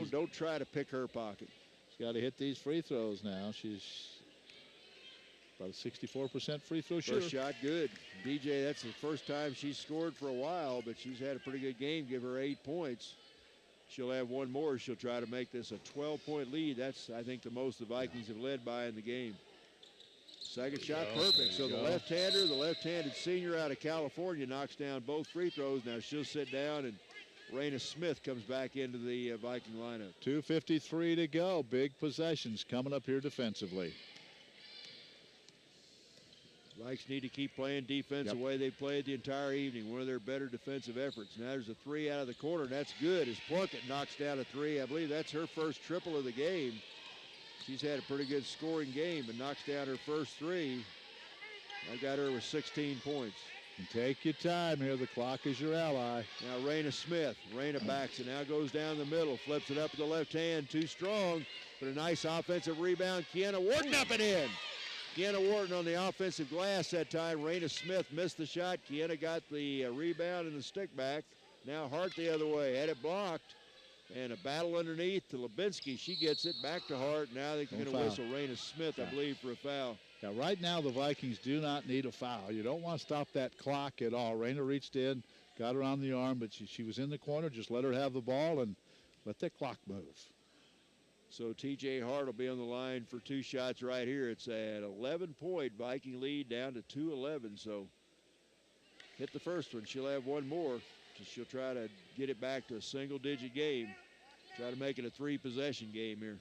don't try to pick her pocket. She's got to hit these free throws now. She's about a 64% free throw shooter. First shot good. DJ, that's the first time she's scored for a while, but she's had a pretty good game. Give her 8 points. She'll have one more. She'll try to make this a 12-point lead. That's, I think, the most the Vikings have led by in the game. Second shot, perfect. So the left-hander, the left-handed senior out of California knocks down both free throws. Now she'll sit down and Raina Smith comes back into the Viking lineup. 2:53 to go. Big possessions coming up here defensively. Vikes need to keep playing defense the way they played the entire evening. One of their better defensive efforts. Now there's a three out of the corner, and that's good as Plunkett knocks down a three. I believe that's her first triple of the game. She's had a pretty good scoring game, but knocks down her first three. I got her with 16 points. And take your time here. The clock is your ally. Now Raina Smith. Raina backs it. Now goes down the middle. Flips it up with the left hand. Too strong. But a nice offensive rebound. Kiana Wharton up and in. Kiana Wharton on the offensive glass that time. Raina Smith missed the shot. Kiana got the rebound and the stick back. Now Hart the other way. Had it blocked. And a battle underneath to Lubinsky. She gets it back to Hart. Now they're going to whistle Raina Smith, I believe, for a foul. Now, right now, the Vikings do not need a foul. You don't want to stop that clock at all. Raina reached in, got her on the arm, but she was in the corner. Just let her have the ball and let that clock move. So T.J. Hart will be on the line for two shots right here. It's an 11-point Viking lead down to 2-11. So hit the first one. She'll have one more. She'll try to get it back to a single-digit game. Try to make it a three-possession game here.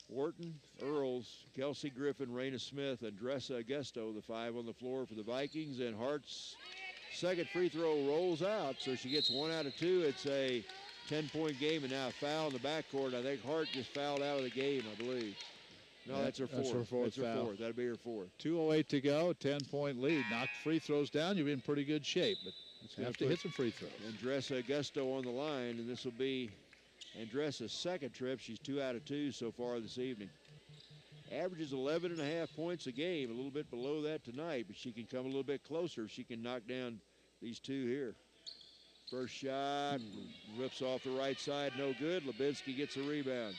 Wharton, Earls, Kelsey Griffin, Raina Smith, and Andressa Augusto, the five on the floor for the Vikings. And Hart's second free throw rolls out, so she gets 1 out of 2. It's a 10-point game, and now a foul in the backcourt. I think Hart just fouled out of the game, I believe. No, that's her fourth. That's her fourth foul. That'll be her fourth. 2:08 to go, 10-point lead. Knock free throws down, you'll be in pretty good shape, but you have to hit some free throws. Andressa Augusto on the line, and this will be Andressa's second trip. She's 2 out of 2 so far this evening. Averages 11.5 points a game, a little bit below that tonight, but she can come a little bit closer. She can knock down these two here. First shot, rips off the right side, no good. Lubinsky gets a rebound.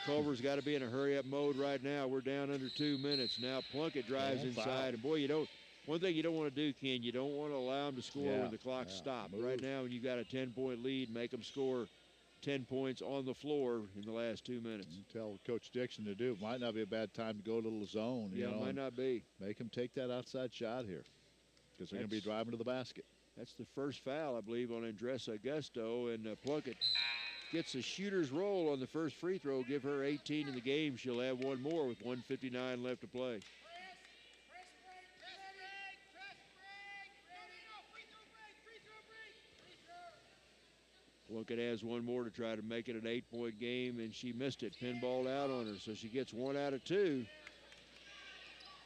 Culver's got to be in a hurry-up mode right now. We're down under 2 minutes. Now Plunkett drives inside, and boy, one thing you don't want to do, Ken, you don't want to allow them to score when the clock's stopped. Right now, when you've got a 10-point lead, make them score 10 points on the floor in the last 2 minutes. You tell Coach Dixon to do. Might not be a bad time to go to a little zone. Yeah, it might not be. Make them take that outside shot here because they're going to be driving to the basket. That's the first foul, I believe, on Andressa Augusto, and Plunkett gets a shooter's roll on the first free throw. Give her 18 in the game. She'll have one more with 1:59 left to play. Plunkett has one more to try to make it an 8-point game, and she missed it. Pinballed out on her, so she gets 1 out of 2.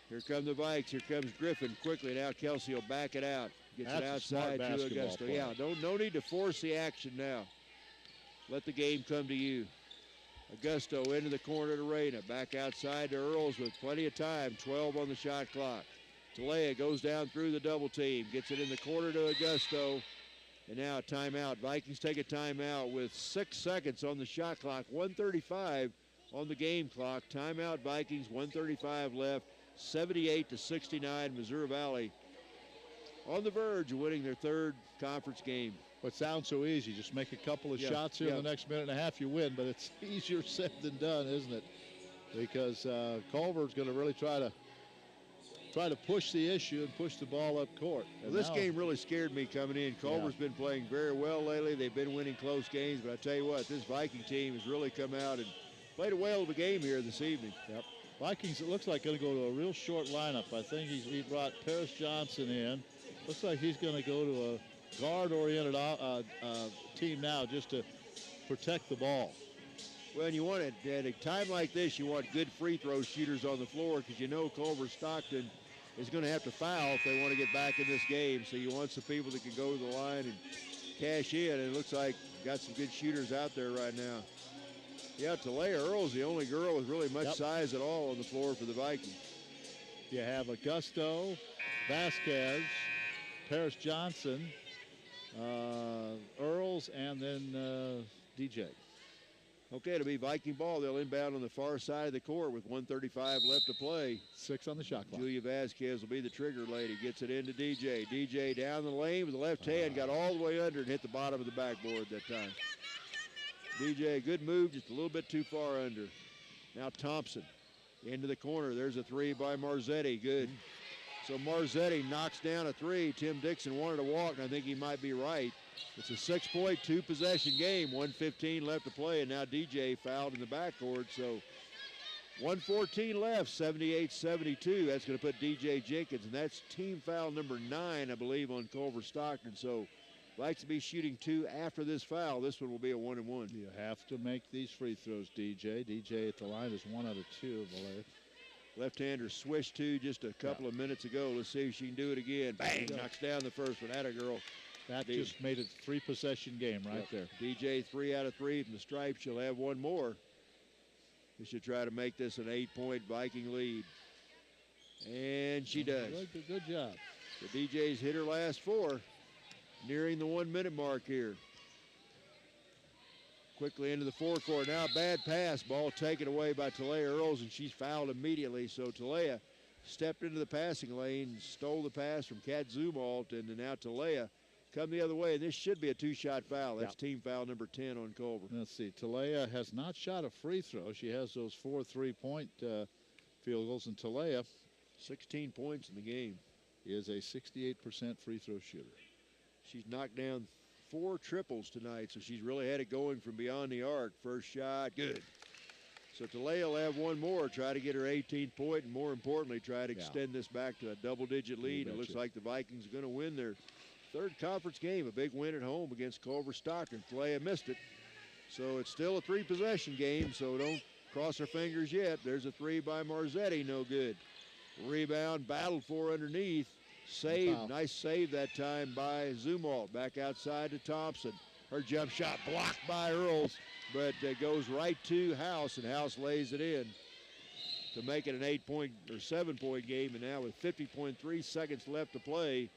Here come the Vikes. Here comes Griffin quickly. Now Kelsey will back it out. Gets it outside to Augusto. Yeah, no need to force the action now. Let the game come to you. Augusto into the corner to Raina. Back outside to Earls with plenty of time. 12 on the shot clock. Talea goes down through the double team. Gets it in the corner to Augusto. And now a timeout. Vikings take a timeout with 6 seconds on the shot clock. 1:35 on the game clock. Timeout Vikings, 1:35 left. 78-69 Missouri Valley on the verge of winning their third conference game. What sounds so easy, just make a couple of shots here in the next minute and a half, you win, but it's easier said than done, isn't it? Because Culver's going to really try to push the issue and push the ball up court. Well, this game really scared me coming in. Culver's been playing very well lately. They've been winning close games, but I tell you what, this Viking team has really come out and played a whale of a game here this evening. Yep. Vikings, it looks like, going to go to a real short lineup. I think he brought Paris Johnson in. Looks like he's going to go to a guard-oriented team now just to protect the ball. Well, and you want it at a time like this, you want good free throw shooters on the floor because you know Culver Stockton is going to have to foul if they want to get back in this game. So you want some people that can go to the line and cash in. And it looks like got some good shooters out there right now. Yeah, Talea Earl's the only girl with really much size at all on the floor for the Vikings. You have Augusto, Vasquez, Paris Johnson, Earls, and then DJ. Okay, it'll be Viking ball. They'll inbound on the far side of the court with 1:35 left to play. 6 on the shot clock. Julia Vasquez will be the trigger lady. Gets it into DJ. DJ down the lane with the left hand. Got all the way under and hit the bottom of the backboard that time. DJ, good move, just a little bit too far under. Now Thompson into the corner. There's a three by Marzetti. Good. So Marzetti knocks down a three. Tim Dixon wanted to walk, and I think he might be right. It's a 6-point, 2-possession game. 1:15 left to play, and now DJ fouled in the backcourt. So 1:14 left, 78-72. That's going to put DJ Jenkins, and that's team foul number 9, I believe, on Culver Stockton. So likes to be shooting 2 after this foul. This one will be a 1-and-1. You have to make these free throws, DJ. DJ at the line is 1 out of 2, I believe. Left-hander swished 2 just a couple of minutes ago. Let's see if she can do it again. Bang, knocks down the first one. Atta girl. That just made it a 3-possession game right there. DJ 3 out of 3 from the stripe. She'll have one more. They should try to make this an 8-point Viking lead. And she does. Good job. So DJ's hit her last 4. Nearing the 1-minute mark here. Quickly into the forecourt. Now a bad pass. Ball taken away by Talea Earls, and she's fouled immediately. So Talea stepped into the passing lane, stole the pass from Kat Zumalt, and now Talea come the other way. And this should be a 2-shot foul. That's team foul number 10 on Culver. Let's see. Talea has not shot a free throw. She has those 4 3-point field goals, and Talea, 16 points in the game, is a 68% free throw shooter. She's knocked down 4 triples tonight, so she's really had it going from beyond the arc. First shot, good. So Talea will have one more, try to get her 18th point, and more importantly, try to extend this back to a double-digit lead. It looks like the Vikings are going to win their 3rd conference game, a big win at home against Culver Stockton. Talea missed it, so it's still a 3-possession game, so don't cross our fingers yet. There's a 3 by Marzetti, no good. Rebound, battled for underneath. Save, nice save that time by Zumalt. Back outside to Thompson. Her jump shot blocked by Earls, but goes right to House, and House lays it in to make it an 8-point or 7-point game. And now with 50.3 seconds left to play,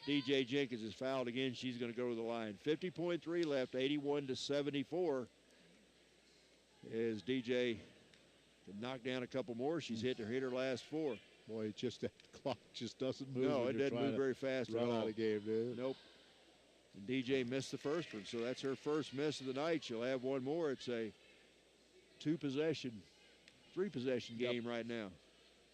DJ Jenkins is fouled again. She's going to go to the line. 50.3 left, 81-74. As DJ can knock down a couple more. She's hit her last 4. Boy, just that clock just doesn't move. No, it doesn't move very fast at all. Run out of game, dude. Nope. And DJ missed the first one, so that's her first miss of the night. She'll have one more. It's a 3-possession game right now.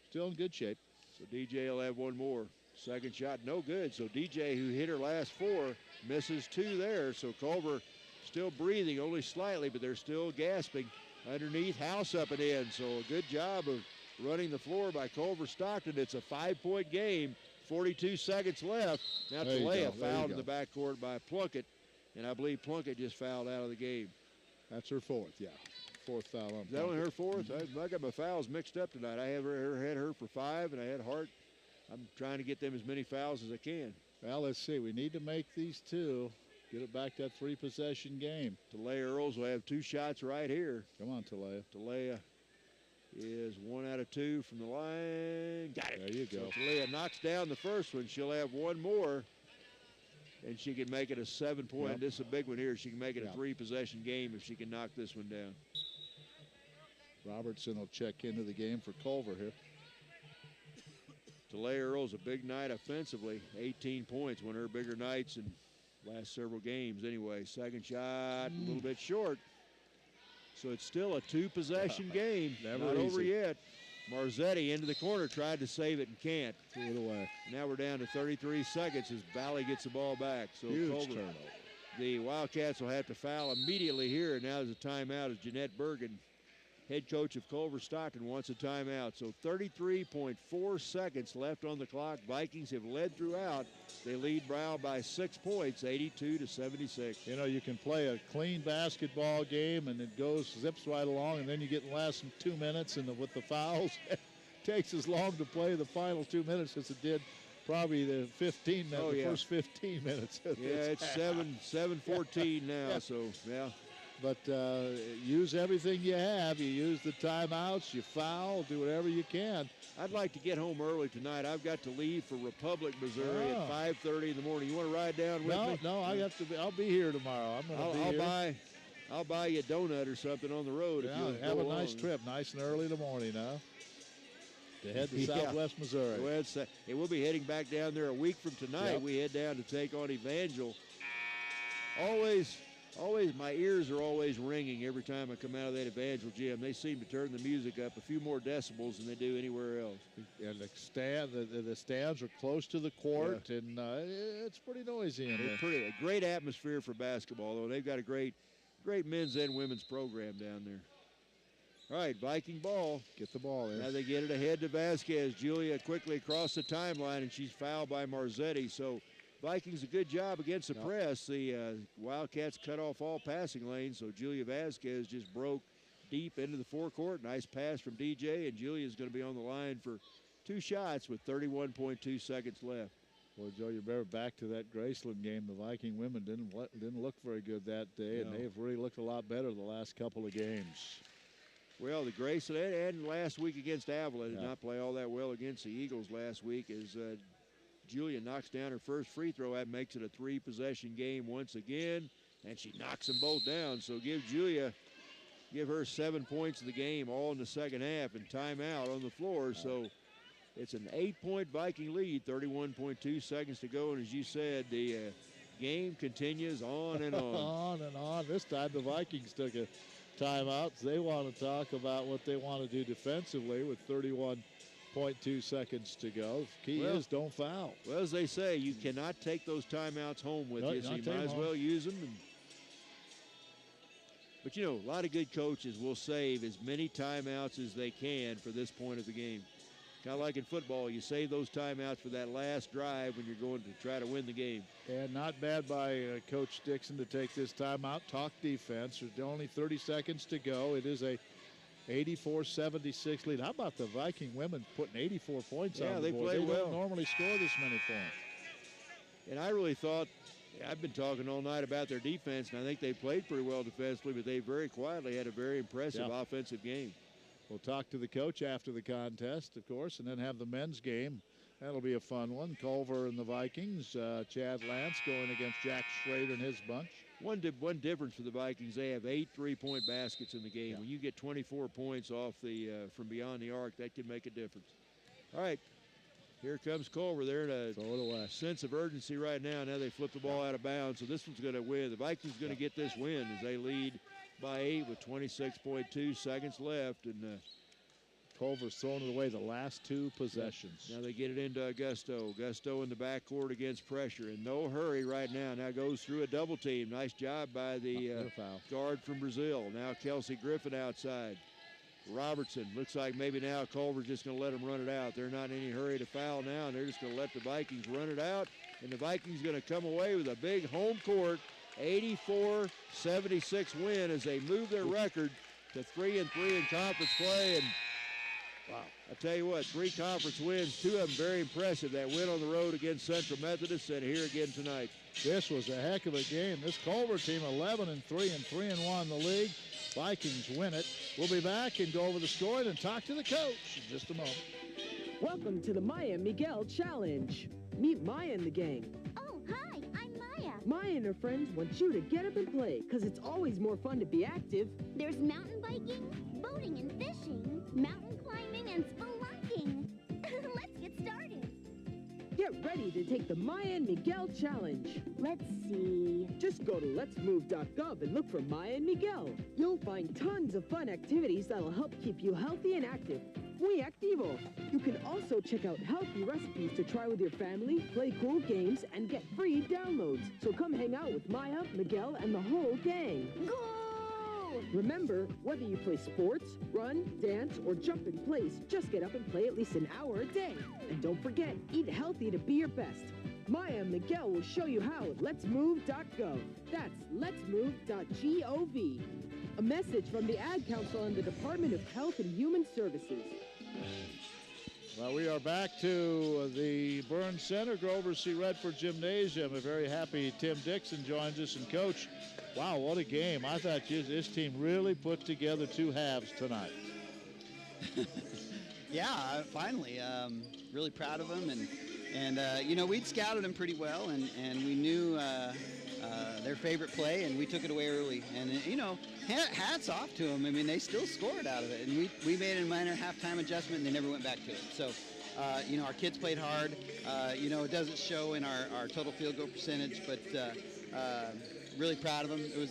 Still in good shape. So DJ will have one more. Second shot, no good. So DJ, who hit her last 4, misses 2 there. So Culver still breathing, only slightly, but they're still gasping. Underneath, House up and in. So a good job of running the floor by Culver Stockton. It's a 5-point game, 42 seconds left. Now Talea fouled in the backcourt by Plunkett, and I believe Plunkett just fouled out of the game. That's her 4th, yeah. 4th foul on Plunkett. Is that only her 4th? I got my fouls mixed up tonight. I have her for 5, and I had Hart. I'm trying to get them as many fouls as I can. Well, let's see. We need to make these 2. Get it back to that 3-possession game. Talea Earls will have 2 shots right here. Come on, Talea. Talea is 1 out of 2 from the line. Got it. There you go. So Talea knocks down the first one. She'll have one more, and she can make it a 7-point. This is a big one here. She can make it a 3-possession game if she can knock this one down. Robertson will check into the game for Culver here. Talea Earls, a big night offensively. 18 points, one of her bigger nights in last several games anyway. Second shot, a little bit short. So it's still a 2-possession game. Not over yet. Marzetti into the corner, tried to save it and can't. Threw it away. Now we're down to 33 seconds as Valley gets the ball back. So huge turnover. The Wildcats will have to foul immediately here. And now there's a timeout as Jeanette Bergen, head coach of Culver Stockton, wants a timeout. So 33.4 seconds left on the clock. Vikings have led throughout. They lead Brow by 6 points, 82-76. You know, you can play a clean basketball game and it zips right along, and then you get in the last 2 minutes, and with the fouls, it takes as long to play the final 2 minutes as it did probably the 15 minutes, the first 15 minutes. Yeah, it's 7:14 now, so yeah. But use everything you have. You use the timeouts, you foul, do whatever you can. I'd like to get home early tonight. I've got to leave for Republic, Missouri at 5:30 in the morning. You want to ride down with me? No, I have to be. I'll be here tomorrow. I'll buy you a donut or something on the road. Yeah, if you'll have go a along. nice trip, nice and early in the morning, huh? To head to Southwest Missouri. Well, we'll be heading back down there a week from tonight. Yep. We head down to take on Evangel. Always always, my ears are always ringing every time I come out of that Evangel gym. They seem to turn the music up a few more decibels than they do anywhere else. And the stands are close to the court, and it's pretty noisy in there. A great atmosphere for basketball, though. They've got a great men's and women's program down there. All right, Viking ball. Get the ball in. Now they get it ahead to Vasquez. Julia quickly across the timeline, and she's fouled by Marzetti. So Vikings a good job against the press. The Wildcats cut off all passing lanes, so Julia Vasquez just broke deep into the forecourt. Nice pass from DJ, and Julia's going to be on the line for 2 shots with 31.2 seconds left. Well, Joe, you remember back to that Graceland game, the Viking women didn't look very good that day, and they've really looked a lot better the last couple of games. Well, the Graceland and last week against Avila did not play all that well against the Eagles last week as Julia knocks down her first free throw. That makes it a 3-possession game once again, and she knocks them both down. So give her 7 points of the game all in the second half and timeout on the floor. So it's an 8-point Viking lead, 31.2 seconds to go. And as you said, the game continues on and on. On and on. This time the Vikings took a timeout. They want to talk about what they want to do defensively with 31.2 seconds to go. Key is don't foul. Well, as they say, you cannot take those timeouts home with you, so you might as well use them. But, you know, a lot of good coaches will save as many timeouts as they can for this point of the game. Kind of like in football, you save those timeouts for that last drive when you're going to try to win the game. And not bad by Coach Dixon to take this timeout. Talk defense. There's only 30 seconds to go. It is a 84-76 lead. How about the Viking women putting 84 points on the board? Played well. They don't normally score this many points. And I really thought, I've been talking all night about their defense, and I think they played pretty well defensively, but they very quietly had a very impressive offensive game. We'll talk to the coach after the contest, of course, and then have the men's game. That'll be a fun one. Culver and the Vikings. Chad Lance going against Jack Schrader and his bunch. One difference for the Vikings, they have 8 3-point baskets in the game. When you get 24 points off from beyond the arc, that can make a difference. All right, here comes Culver. They're in a sense of urgency right now. Now they flip the ball out of bounds, so this one's going to win. The Vikings going to get this win as they lead by 8 with 26.2 seconds left, and Culver's thrown it away the last 2 possessions. Now they get it into Augusto. Augusto in the backcourt against pressure. In no hurry right now. Now goes through a double team. Nice job by the guard from Brazil. Now Kelsey Griffin outside. Robertson. Looks like maybe now Culver's just going to let them run it out. They're not in any hurry to foul now, and they're just going to let the Vikings run it out. And the Vikings going to come away with a big home court 84-76 win as they move their record to 3-3 in conference play. And wow, I tell you what, 3 conference wins, 2 of them very impressive. That win on the road against Central Methodist and here again tonight. This was a heck of a game. This Culver team 11-3 and 3-1 in the league. Vikings win it. We'll be back and go over the score and talk to the coach in just a moment. Welcome to the Maya and Miguel Challenge. Meet Maya and the gang. Oh, hi, I'm Maya. Maya and her friends want you to get up and play, because it's always more fun to be active. There's mountain biking, boating and fishing, mountain climbing and spelunking. Let's get started. Get ready to take the Maya and Miguel Challenge. Let's see. Just go to letsmove.gov and look for Maya and Miguel. You'll find tons of fun activities that'll help keep you healthy and active. Muy activo. You can also check out healthy recipes to try with your family, play cool games, and get free downloads. So come hang out with Maya, Miguel, and the whole gang. Go! Remember, whether you play sports, run, dance, or jump in place, just get up and play at least an hour a day. And don't forget, eat healthy to be your best. Maya and Miguel will show you how at letsmove.gov. That's letsmove.gov. A message from the Ad Council and the Department of Health and Human Services. Well, we are back to the Burns Center, Grover C. Redford Gymnasium. A very happy Tim Dixon joins us. And, Coach, wow, what a game. I thought this team really put together 2 halves tonight. Yeah, finally. Really proud of them. And you know, we'd scouted them pretty well, and we knew their favorite play, and we took it away early. And, you know, hats off to them. I mean, they still scored out of it. And we made a minor halftime adjustment, and they never went back to it. So our kids played hard. It doesn't show in our total field goal percentage, but really proud of them. It was,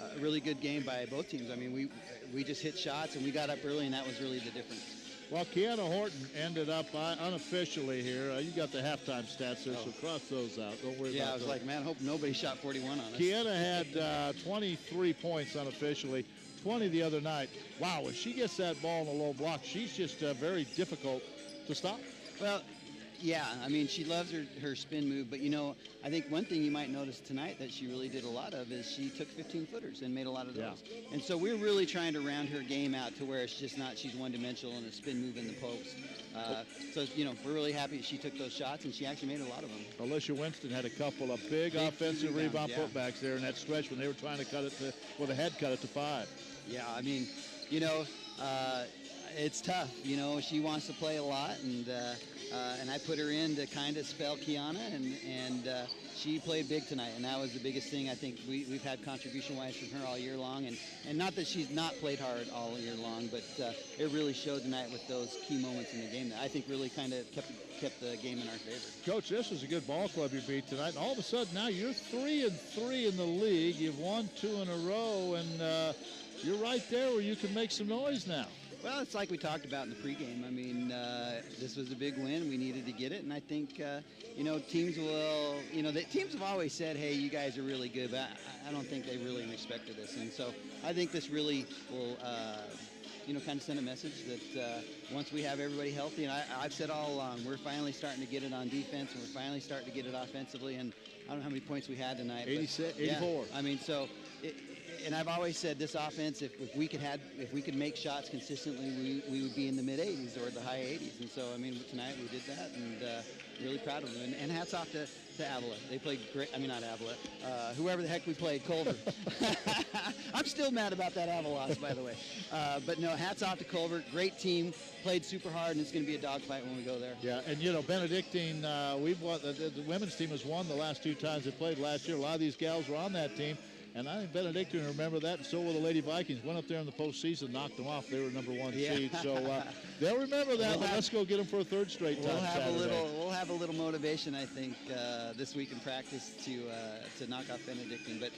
a really good game by both teams. I mean, we just hit shots and we got up early, and that was really the difference. Well, Kiana Horton ended up unofficially here. You got the halftime stats there, so cross those out. Don't worry about Yeah, I was like, man, I hope nobody shot 41 on us. Kiana had 23 points unofficially, 20 the other night. Wow, when she gets that ball in the low block, she's just very difficult to stop. Well, yeah, I mean, she loves her spin move, but, I think one thing you might notice tonight that she really did a lot of is she took 15-footers and made a lot of those. Yeah. And so we're really trying to round her game out to where it's just not she's one-dimensional and a spin move in the post. So, we're really happy that she took those shots, and she actually made a lot of them. Alicia Winston had a couple of big offensive rebound putbacks there in that stretch when they were trying to cut it to, well, the head cut it to 5. Yeah, I mean, it's tough. She wants to play a lot, and I put her in to kind of spell Kiana, and she played big tonight, and that was the biggest thing I think we've had contribution-wise from her all year long, and not that she's not played hard all year long, but it really showed tonight with those key moments in the game that I think really kind of kept the game in our favor. Coach, this was a good ball club you beat tonight, and all of a sudden now you're 3-3 in the league. You've won 2 in a row, and you're right there where you can make some noise now. Well, it's like we talked about in the pregame. I mean, this was a big win. We needed to get it, and I think, teams will, teams have always said, hey, you guys are really good, but I don't think they really respected us. And so I think this really will, kind of send a message that once we have everybody healthy, and I've said all along, we're finally starting to get it on defense, and we're finally starting to get it offensively, and I don't know how many points we had tonight. 86, but, 84. Yeah, I mean, so... And I've always said this offense, if we could make shots consistently, we would be in the mid-80s or the high 80s. And so, I mean, tonight we did that, and really proud of them. And hats off to Avila. They played great. I mean, not Avila. Whoever the heck we played, Culver. I'm still mad about that Avalos, by the way. But no, hats off to Culver. Great team. Played super hard, and it's going to be a dogfight when we go there. Yeah, and Benedictine, we've won. The women's team has won the last 2 times they played last year. A lot of these gals were on that team. And I think Benedictine remember that, and so will the Lady Vikings. Went up there in the postseason, knocked them off. They were number 1 seed, so they'll remember that. Let's go get them for a 3rd straight time. We'll have a little motivation, I think, this week in practice to knock off Benedictine. But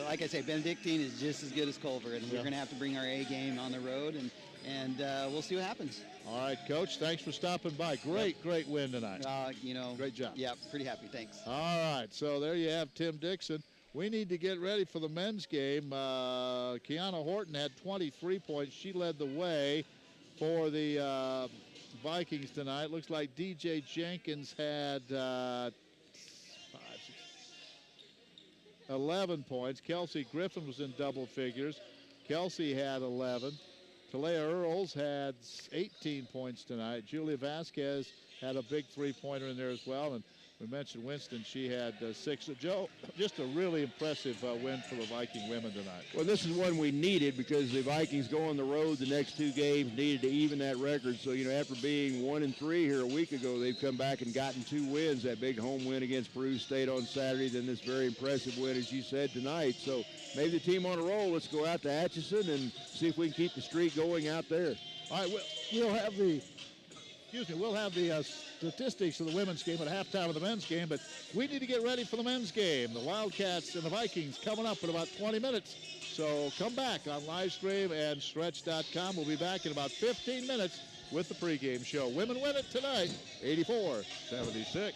like I say, Benedictine is just as good as Culver, and we're going to have to bring our A game on the road, and we'll see what happens. All right, Coach. Thanks for stopping by. Great win tonight. Great job. Yeah, pretty happy. Thanks. All right, so there you have Tim Dixon. We need to get ready for the men's game. Kiana Horton had 23 points. She led the way for the Vikings tonight. Looks like DJ Jenkins had 11 points. Kelsey Griffin was in double figures. Kelsey had 11. Talea Earls had 18 points tonight. Julia Vasquez had a big 3-pointer in there as well. And we mentioned Winston. She had 6. Joe, just a really impressive win for the Viking women tonight. Well, this is one we needed because the Vikings go on the road the next 2 games, needed to even that record. So, after being 1-3 here a week ago, they've come back and gotten 2 wins. That big home win against Peru State on Saturday, then this very impressive win, as you said, tonight. So maybe the team on a roll. Let's go out to Atchison and see if we can keep the streak going out there. All right, we'll have the statistics of the women's game at halftime of the men's game, but we need to get ready for the men's game. The Wildcats and the Vikings coming up in about 20 minutes. So come back on live stream and stretch.com. We'll be back in about 15 minutes with the pregame show. Women win it tonight, 84-76.